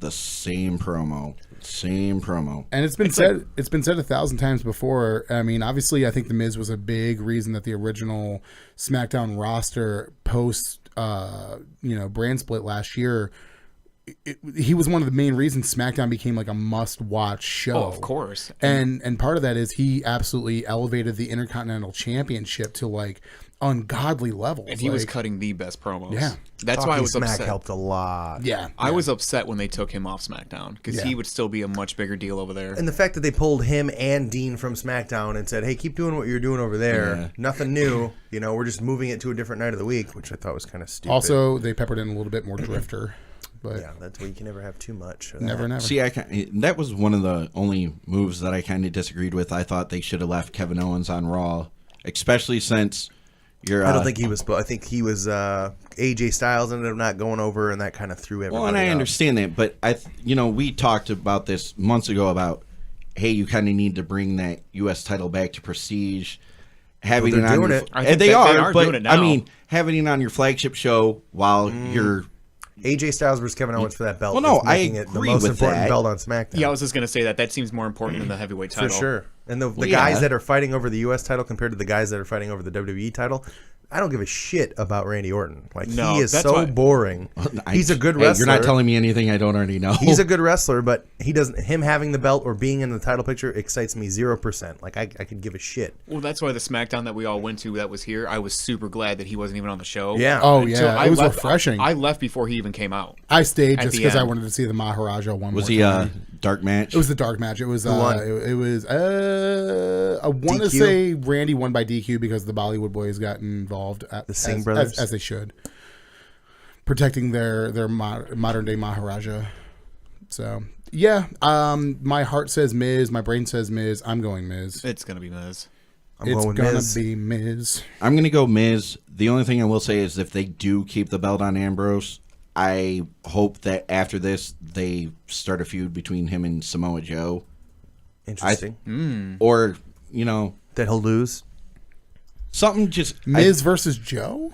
the same promo. Same promo. And it's been said 1,000 times before. I mean, obviously, I think The Miz was a big reason that the original SmackDown roster post, brand split last year. He was one of the main reasons SmackDown became like a must-watch show. Oh, of course. And part of that is he absolutely elevated the Intercontinental Championship to like ungodly levels. And he was cutting the best promos. Yeah. That's why I was Smack upset. helped a lot. Yeah. I was upset when they took him off SmackDown because Yeah. he would still be a much bigger deal over there. And the fact that they pulled him and Dean from SmackDown and said, hey, keep doing what you're doing over there. Yeah. Nothing new. We're just moving it to a different night of the week, which I thought was kind of stupid. Also, they peppered in a little bit more Drifter. But Yeah, that's why you can never have too much. of that. never. See, that was one of the only moves that I kind of disagreed with. I thought they should have left Kevin Owens on Raw, especially since you're. I don't think he was. I think he was. AJ Styles ended up not going over, and that kind of threw everybody. Well, and I off. understand that, but we talked about this months ago about, hey, you kind of need to bring that U.S. title back to Prestige. Having Well, it they're on doing your, it. I think they they are, are but doing it I now. mean, having it on your flagship show while you're. AJ Styles versus Kevin Owens for that belt. Well, no, is making I it the agree most with important that. belt on SmackDown. Yeah, I was just going to say that seems more important than the heavyweight title. For sure. And the Well, guys yeah. that are fighting over the U.S. title compared to the guys that are fighting over the WWE title, I don't give a shit about Randy Orton. Like, No, he is that's so why- boring. He's a good Hey, wrestler. you're not telling me anything I don't already know. He's a good wrestler, but he doesn't. Him having the belt or being in the title picture excites me 0%. Like, I could give a shit. Well, that's why the SmackDown that we all went to that was here, I was super glad that he wasn't even on the show. Yeah. Oh, Until yeah. I It was left- refreshing. I left before he even came out. I stayed At just the because I end. wanted to see the Maharaja one Was more he time. dark match? It was the dark match. It was won? it was I want to DQ? say Randy won by DQ because the Bollywood boys got involved The Singh brothers? as they should, protecting their modern day Maharaja. So yeah, my heart says Miz, my brain says Miz. I'm going Miz. It's going to be Miz. I'm It's going with gonna Miz. be Miz. I'm going to go Miz. The only thing I will say is if they do keep the belt on Ambrose, I hope that after this they start a feud between him and Samoa Joe. Interesting. Or, That he'll lose. something just Miz versus Joe,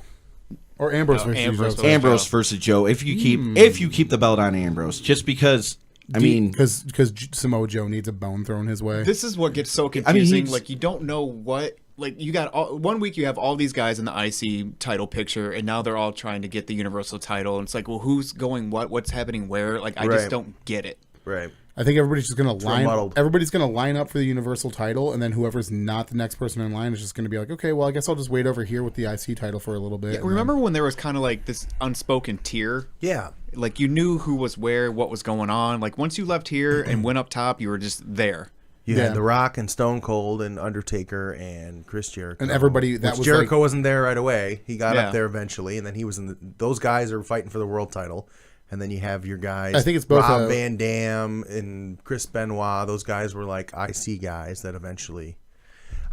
or Ambrose No, versus Ambrose Joe. versus- Ambrose versus Joe. If you keep the belt on Ambrose, just because because Samoa Joe needs a bone thrown his way. This is what gets so mean, confusing. he's- Like, you don't know what. Like, you got 1 week you have all these guys in the IC title picture, and now they're all trying to get the Universal title. And it's like, well, who's going what? What's happening where? Like, I Right. just don't get it. Right. I think everybody's just gonna line. muddled. Everybody's gonna line up for the Universal title, and then whoever's not the next person in line is just gonna be like, okay, well, I guess I'll just wait over here with the IC title for a little bit. and Remember when there was kind of like this unspoken tier? Yeah. Like, you knew who was where, what was going on. Like, once you left here and went up top, you were just there. You Yeah. had The Rock and Stone Cold and Undertaker and Chris Jericho. And everybody that Which was Jericho like, wasn't there right away. He got Yeah. up there eventually, and then he was in those guys are fighting for the world title. And then you have your guys. I think it's both Rob Van Dam and Chris Benoit. Those guys were like IC guys that eventually.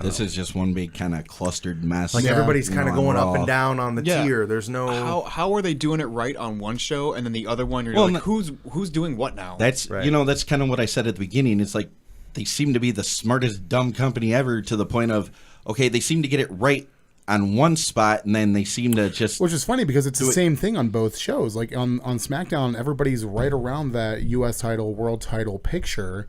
this is just one big kind of clustered mess. Like Yeah. everybody's kind of on going up Raw. and down on the Yeah. tier. There's no. How are they doing it right on one show, and then the other one you're Well, like, who's doing what now? That's Right. that's kind of what I said at the beginning. It's like they seem to be the smartest dumb company ever to the point of okay, they seem to get it right on one spot, and then they seem to just which is funny because it's the same thing on both shows. Like on SmackDown, everybody's right around that U.S. title, world title picture.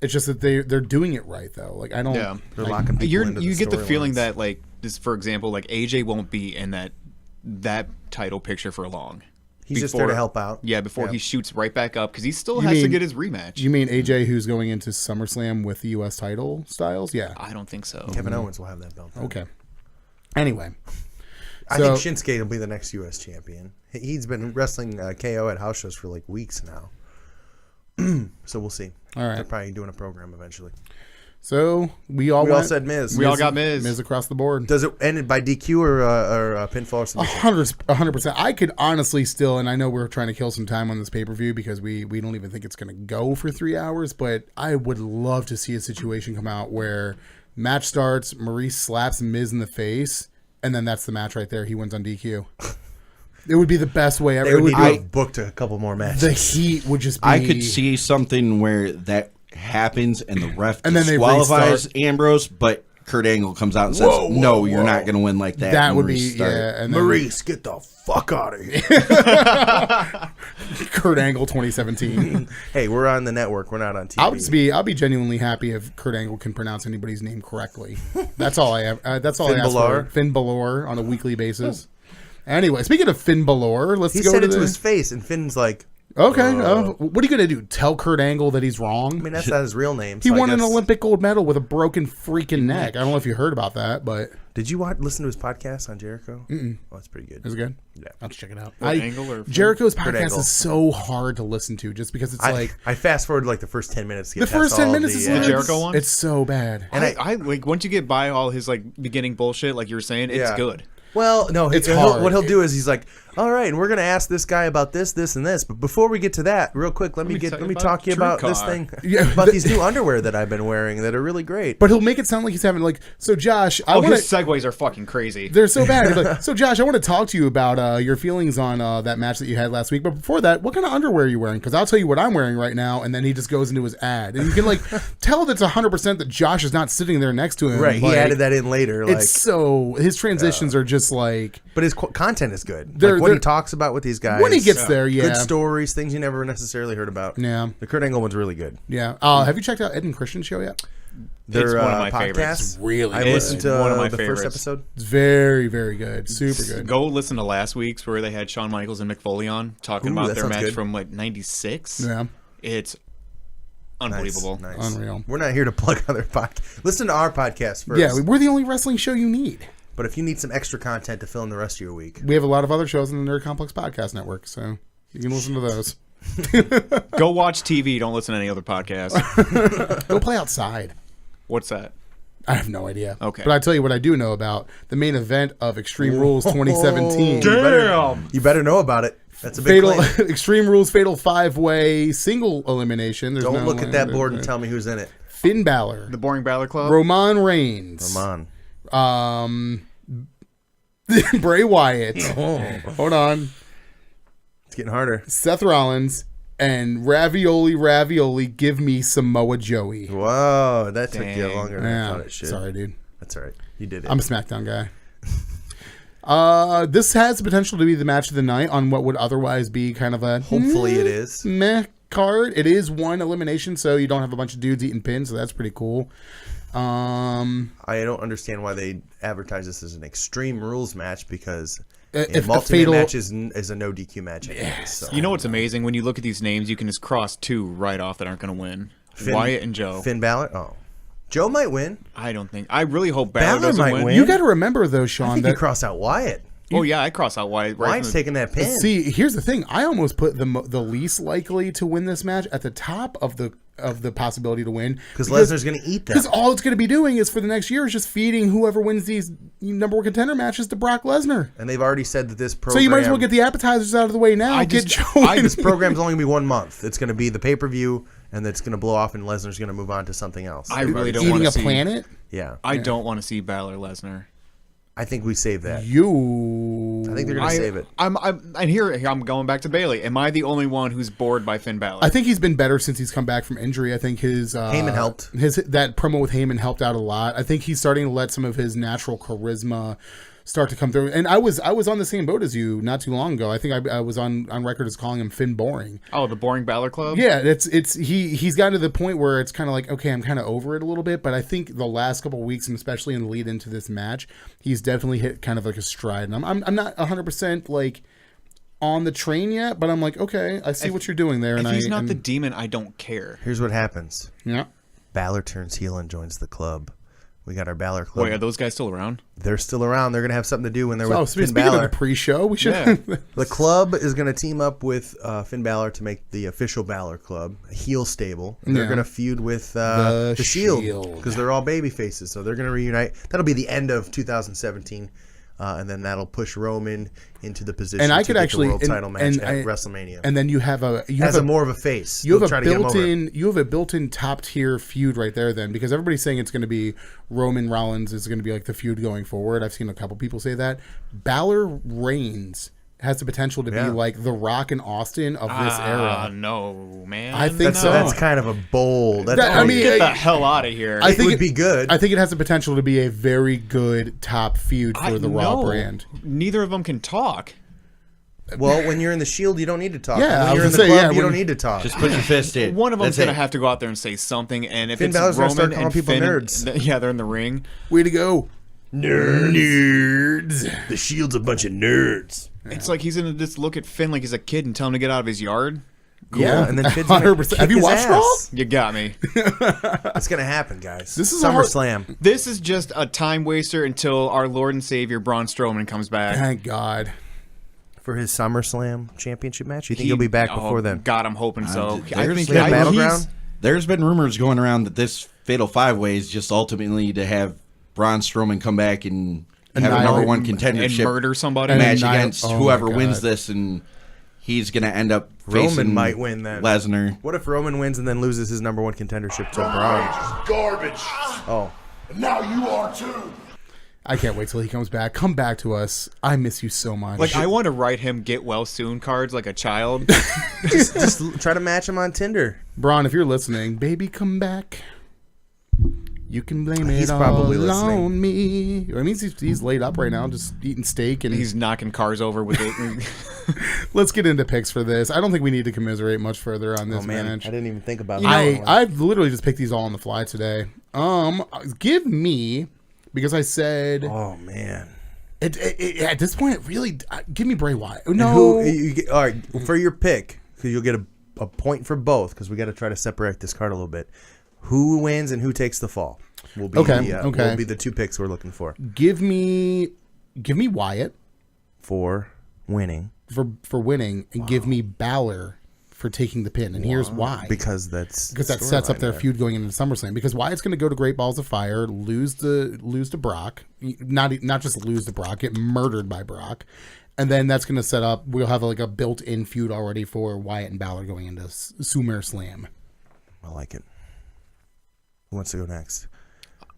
It's just that they're doing it right though. Like I don't. Yeah. They're like, locking people into You get the feeling storylines. that, like, this, for example, like AJ won't be in that title picture for long. He's just there to help out. Yeah, before Yeah. he shoots right back up because he still You has to mean- get his rematch. You mean AJ, who's going into SummerSlam with the U.S. title, Styles? Yeah. I don't think so. Kevin Owens will have that belt. Okay. Anyway, I So- think Shinsuke will be the next U.S. champion. He's been wrestling KO at house shows for like weeks now. So we'll see. All right. They're probably doing a program eventually. so we all said Miz. We all got Miz. Miz across the board. Does it end by DQ or pinfall or submission? 100%. I could honestly still, and I know we're trying to kill some time on this pay per view because we don't even think it's going to go for 3 hours, but I would love to see a situation come out where match starts, Maurice slaps Miz in the face, and then that's the match right there. He wins on DQ. It would be the best way ever. They would need to be, have booked a couple more matches. the heat would just be. I could see something where that happens and the ref And then they disqualifies restart. Ambrose, but Kurt Angle comes out and says, "No, you're not going to win like that." That would be Maurice Stark. And then Maurice, get the fuck out of here. Kurt Angle 2017. Hey, we're on the network. We're not on TV. I'll be genuinely happy if Kurt Angle can pronounce anybody's name correctly. That's all I have. That's all Finn I ask Balor? for. Finn Balor on a weekly basis. Anyway, speaking of Finn Balor, let's He go said to it to his face, and Finn's like, Okay. What are you going to do? Tell Kurt Angle that he's wrong? I mean, that's not his real name. He so I won an guess- Olympic gold medal with a broken freaking neck. I don't know if you heard about that, but Did you listen to his podcast on Jericho? Oh, that's pretty good. is it good? Yeah. I'll have to check it out. What, Angle or Finn? Jericho's Kurt podcast Angle. is so hard to listen to just because it's like I fast forwarded like the first 10 minutes. To get the first past 10 all minutes the, is The Jericho one? It's so bad. And I like once you get by all his like beginning bullshit, like you were saying, it's Yeah. good. Well, no, It's hard. what he'll do is he's like, all right, and we're gonna ask this guy about this, this, and this. But before we get to that, real quick, let me tell you talk to you about about this TrueCar. thing, Yeah, about these new underwear that I've been wearing that are really great. But he'll make it sound like he's having like, so Josh, I Oh, want his to. segues are fucking crazy. They're so bad. He's like, so Josh, I want to talk to you about your feelings on that match that you had last week. But before that, what kind of underwear are you wearing? Because I'll tell you what I'm wearing right now. And then he just goes into his ad, and you can like tell that's 100% that Josh is not sitting there next to him. Right, Like, he added that in later. Like, It's so his transitions are just like but his content is good. They're- Like what he they're- talks about with these guys. when he gets there, yeah, Good stories, things you never necessarily heard about. Yeah. The Kurt Angle one's really good. yeah. Have you checked out Ed and Christian's show yet? Their one of my podcast. favorites. Really, I good. listened to one of my the favorites. first episode. It's very, very good. Super good. Go listen to last week's where they had Shawn Michaels and Mick Foley on talking Ooh, about that their sounds match good. from like '96. Yeah, It's unbelievable. Nice. Unreal. We're not here to plug other podcasts. Listen to our podcast first. yeah. We're the only wrestling show you need. But if you need some extra content to fill in the rest of your week, We have a lot of other shows in the Nerd Complex Podcast Network, so you can listen to those. Go watch TV. Don't listen to any other podcasts. Go play outside. What's that? I have no idea. Okay. But I tell you what I do know about the main event of Extreme Rules 2017. you better know about it. That's a big Fatal claim. Extreme Rules Fatal 5-Way single elimination. There's Don't no look at that board and tell me who's in it. Finn Balor, The Boring Balor Club. Roman Reigns, Come on. Bray Wyatt. Oh, Hold on. it's getting harder. Seth Rollins and Ravioli. Give me Samoa Joey. Whoa, that took you Dang. longer than I thought it should. Sorry, dude. That's all right. You did it. I'm a SmackDown guy. This has the potential to be the match of the night on what would otherwise be kind of a Hopefully it is. meh card. It is one elimination, so you don't have a bunch of dudes eating pins, so that's pretty cool. I don't understand why they advertise this as an Extreme Rules match because If a multi-man fatal- match is a no DQ match. Anyways, so. You know what's amazing? When you look at these names, you can just cross two right off that aren't going to win. Finn- Wyatt and Joe. Finn Balor? Oh. Joe might win. I don't think. I really hope Balor Balor doesn't might win. win. You got to remember though, I Sean, think you that cross out Wyatt. Oh yeah, I cross out Wyatt. Right Wyatt's from the- taking that pin. see, here's the thing. I almost put the least likely to win this match at the top of the possibility to win because Lesnar's going to eat them. Because all it's going to be doing is for the next year is just feeding whoever wins these number one contender matches to Brock Lesnar. And they've already said that this So program. you might as well get the appetizers out of the way now. This program's only going to be 1 month. It's going to be the pay-per-view, and it's going to blow off, and Lesnar's going to move on to something else. I really don't eating want a to see. planet. Yeah. I don't want to see Balor Lesnar. I think we save that. You. I think they're going to save it. And here I'm going back to Bailey. Am I the only one who's bored by Finn Balor? I think he's been better since he's come back from injury. I think his Heyman helped. That promo with Heyman helped out a lot. I think he's starting to let some of his natural charisma start to come through. And I was on the same boat as you not too long ago. I think I was on record as calling him Finn Boring. Oh, the Boring Balor Club. Yeah, he's gotten to the point where it's kind of like, okay, I'm kind of over it a little bit. But I think the last couple of weeks, and especially in the lead into this match, he's definitely hit kind of like a stride. And I'm not 100% like on the train yet, but I'm like, okay, I see what you're doing there. If And he's not the demon, I don't care. Here's what happens. yeah. Balor turns heel and joins the club. We got our Balor Club. Wait, are those guys still around? They're still around. They're going to have something to do when they're So with Finn speaking of Balor. the pre-show, we should. Yeah. The club is going to team up with Finn Balor to make the official Balor Club, a heel stable. And they're Yeah. going to feud with The the Shield Shield. because they're all baby faces. So they're going to reunite. That'll be the end of 2017. And then that'll push Roman into the position And I to could get actually the world title match at I- WrestleMania. And then you have As more of a face. you have They'll a try to get him over. built-in top tier feud right there then, because everybody's saying it's going to be Roman Rollins is going to be like the feud going forward. I've seen a couple people say that. Balor Reigns has the potential to be like the Rock and Austin of this era. No, man. I think so. That's kind of a bold. That's I mean, Get the hell out of here. I think would be good. I think it has the potential to be a very good top feud for the Raw brand. Neither of them can talk. Well, when you're in the Shield, you don't need to talk. Yeah, I when you're in was the gonna say, club, yeah, you when- don't need to talk. Just put your fist in. One of them's That's going to it. have to go out there and say something. And if Finn it's Balor's gonna Roman start calling and people Finn, nerds. Yeah, they're in the ring. Way to go. Nerds. The Shield's a bunch of nerds. It's like he's going to just look at Finn like he's a kid and tell him to get out of his yard. Yeah, and then Finn's gonna 100%. kick Have you his watched ass. Raw? You got me. It's gonna happen, guys. This is a hard- SummerSlam. This is just a time waster until our Lord and Savior Braun Strowman comes back. Thank God. For his SummerSlam championship match. You think he'll be back before then? God, I'm hoping so. I there's think been Battleground? There's been rumors going around that this Fatal 5-Way is just ultimately to have Braun Strowman come back and have a Annihilate number one and contendership murder somebody. And match annihilate- against oh my whoever God. wins this, and he's going to end up Roman facing might win then. Lesnar. What if Roman wins and then loses his number one contendership to Braun? Garbage. Oh, Now you are too. I can't wait till he comes back. Come back to us. I miss you so much. Like, I want to write him get well soon cards like a child. just try to match him on Tinder. Braun, if you're listening, baby, come back. You can blame He's it all probably listening. on me. I mean, he's laid up right now, just eating steak, and He's knocking cars over with it. let's get into picks for this. I don't think we need to commiserate much further on this Oh man, match. I didn't even think about that. I've literally just picked these all on the fly today. Give me, because I said Oh man. at this point, it really give me Bray Wyatt. And No, all right, for your pick, because you'll get a point for both, because we got to try to separate this card a little bit. Who wins and who takes the fall? Will be Okay, will be the two picks we're looking for give me Wyatt for winning. for winning, and give me Balor for taking the pin. And here's why. Because that sets up their feud going into SummerSlam. Because Wyatt's going to go to Great Balls of Fire, lose to Brock, not just lose to Brock, get murdered by Brock, and then that's going to set up. We'll have like a built-in feud already for Wyatt and Balor going into SummerSlam. I like it. Who wants to go next?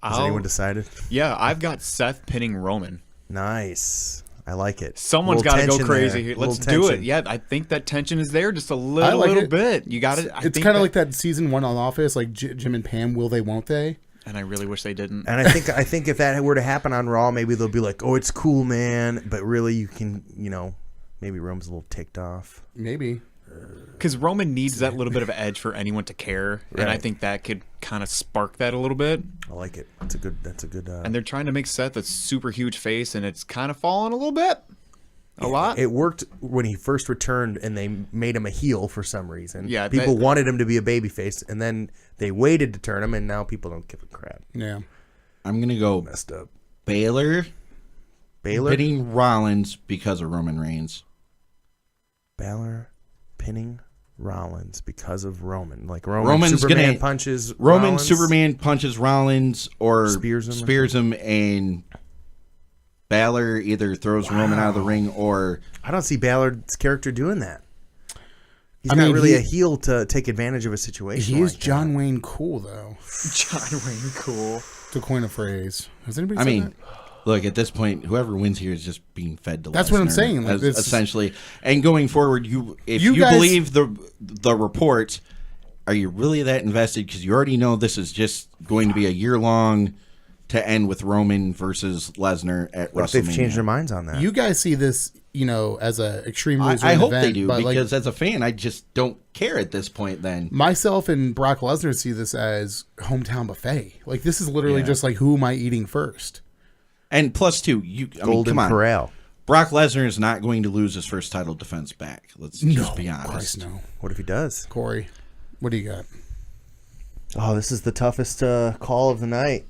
Has anyone decided? Yeah, I've got Seth pinning Roman. Nice. I like it. Someone's Little got to go tension crazy there. here. Little Let's do it. tension. Yeah, I think that tension is there just a I little, like little it. bit. You got it. It's kind of like that season 1 on Office, like Jim and Pam. Will they? Won't they? And I really wish they didn't. And I think if that were to happen on Raw, maybe they'll be like, "Oh, it's cool, man," but really, you can, maybe Rome's a little ticked off. Maybe. Because Roman needs that little bit of edge for anyone to care, and I Right. think that could kind of spark that a little bit. I like it. That's a good. And they're trying to make Seth a super huge face, and it's kind of fallen a little bit, a lot. It worked when he first returned, and they made him a heel for some reason. Yeah, people wanted him to be a babyface, and then they waited to turn him, and now people don't give a crap. Yeah. I'm going to go Messed up. Baylor pinning Rollins because of Roman Reigns. Balor pinning Rollins because of Roman. Like Roman Roman's Superman gonna- punches Roman Rollins. Superman punches Rollins or Spears him. And Balor either throws Roman out of the ring or I don't see Balor's character doing that. He's I not mean, really he- a heel to take advantage of a situation. He is like John Wayne cool, though, John Wayne, cool. to coin a phrase. Has anybody I said mean, that? look, at this point, whoever wins here is just being fed to That's what I'm Lesnar, saying, like, it's- essentially. And going forward, if You you guys- believe the reports, are you really that invested? Because you already know this is just going to be a year-long to end with Roman versus Lesnar at What if WrestleMania. they've changed their minds on that? You guys see this, as a Extreme Rules I hope event, they do, but because as a fan, I just don't care at this point then. myself and Brock Lesnar see this as hometown buffet. Like, this is literally just like, who am I eating first? And plus, too, Golden come on. Corral. Brock Lesnar is not going to lose his first title defense back. Let's just be honest. Christ, no. What if he does? Corey, what do you got? Oh, this is the toughest call of the night.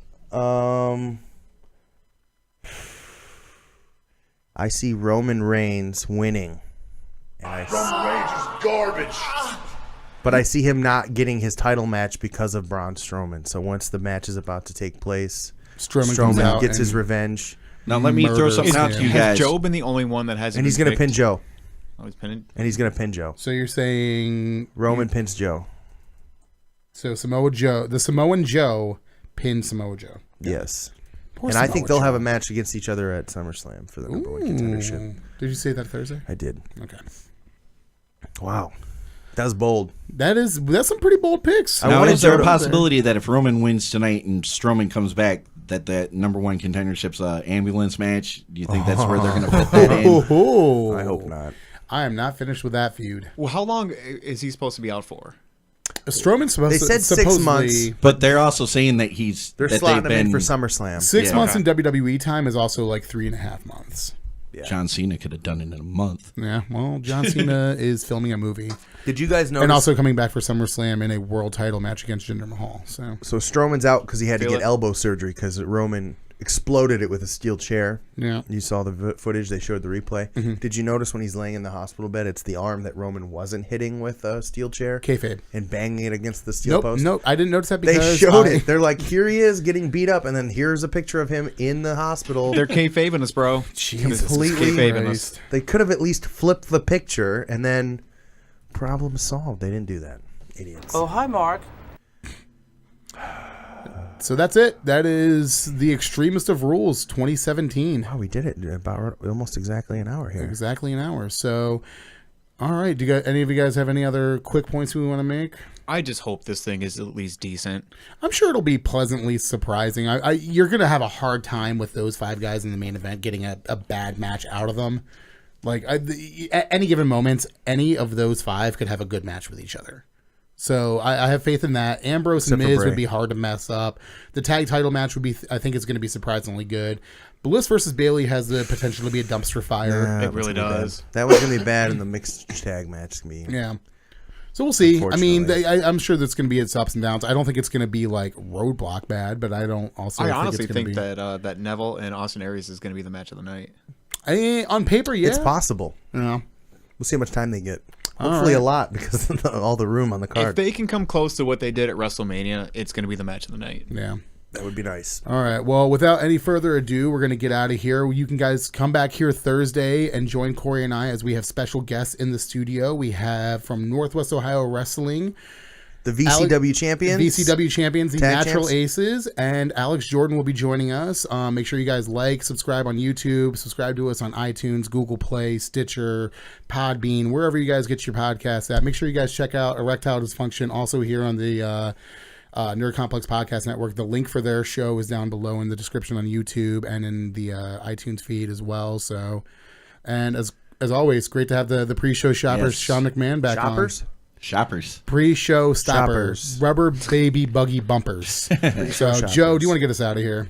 I see Roman Reigns winning, and Roman Reigns is garbage. but I see him not getting his title match because of Braun Strowman. So once the match is about to take place, Strowman comes out gets his and- revenge, Now, let me throw Murders something out him. to you Has guys. Joe been the only one that hasn't? and he's gonna pin Joe, Oh, he's pinning. and he's gonna pin Joe. So you're saying Roman pins Joe. So the Samoan Joe pinned Samoa Joe. Yes. And I think they'll have a match against each other at SummerSlam for the number one contendership. Did you say that Thursday? I did. Okay. Wow. That was bold. That's some pretty bold picks. Now, is there a possibility that if Roman wins tonight and Strowman comes back, that number one contendership's ambulance match? Do you think that's where they're going to fit that in? Oh, I hope not. I am not finished with that feud. Well, how long is he supposed to be out for? Strowman's supposed They to, said 6 supposedly, months. But they're also saying that They're slotting him in for SummerSlam. 6 Yeah. months in WWE time is also like 3.5 months. Yeah. John Cena could have done it in a month. Yeah, well, John Cena is filming a movie Did you guys notice? and also coming back for SummerSlam in a world title match against Jinder Mahal. So Strowman's out because he had to Feel get it. elbow surgery because Roman exploded it with a steel chair. yeah, You saw the footage. They showed the replay. Did you notice when he's laying in the hospital bed, it's the arm that Roman wasn't hitting with a steel chair kayfabe. and banging it against the steel post? Nope, I didn't notice that They because showed it. They're like, here he is getting beat up, and then here's a picture of him in the hospital. They're kayfabing us, bro. completely kayfabing us. They could have at least flipped the picture, and then problem solved. They didn't do that. Idiots. Oh, hi, Mark. So that's it. That is the extremest of rules 2017. Wow, we did it about almost exactly an hour here. Exactly an hour. So, all right. Do any of you guys have any other quick points we want to make? I just hope this thing is at least decent. I'm sure it'll be pleasantly surprising. You're going to have a hard time with those 5 guys in the main event getting a bad match out of them. Like, at any given moment, any of those 5 could have a good match with each other. So I have faith in that. Ambrose Except and for Miz Bray. would be hard to mess up. The tag title match would be, I think it's going to be surprisingly good. Bliss versus Bayley has the potential to be a dumpster fire. Yeah, It that was really gonna be bad. does. That was going to be bad in the mixed tag match. It's gonna be Yeah. So we'll see. I mean, Unfortunately. I'm sure that's going to be its ups and downs. I don't think it's going to be like roadblock bad, but I don't also. I think honestly it's gonna think be, that Neville and Austin Aries is going to be the match of the night. On paper, yeah, It's possible. Yeah. We'll see how much time they get. All Hopefully right. a lot because of all the room on the If card. they can come close to what they did at WrestleMania, it's going to be the match of the night. Yeah. That would be nice. All right. Well, without any further ado, we're going to get out of here. You can guys come back here Thursday and join Corey and I as we have special guests in the studio. We have from Northwest Ohio Wrestling, The VCW champions. VCW champions, the Tag Natural champs. Aces, and Alex Jordan will be joining us. Make sure you guys subscribe on YouTube, subscribe to us on iTunes, Google Play, Stitcher, Podbean, wherever you guys get your podcasts at. Make sure you guys check out Erectile Dysfunction, also here on the Nerd Complex Podcast Network. The link for their show is down below in the description on YouTube and in the iTunes feed as well. So, and as always, great to have the pre-show shoppers, Yes. Shawn McMahon, back on. Shoppers. Shoppers. Pre-show stoppers, Shoppers. rubber baby buggy bumpers. So, Joe, do you want to get us out of here?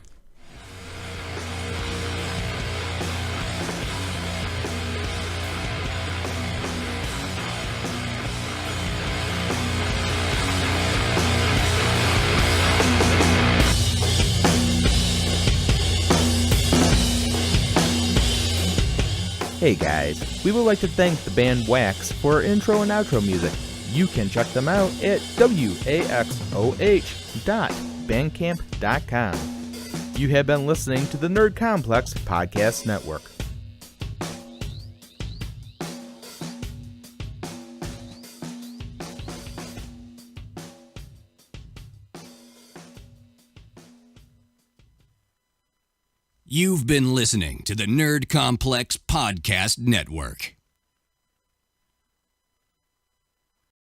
Hey guys, we would like to thank the band Wax for our intro and outro music. You can check them out at waxoh.bandcamp.com. You have been listening to the Nerd Complex Podcast Network. You've been listening to the Nerd Complex Podcast Network.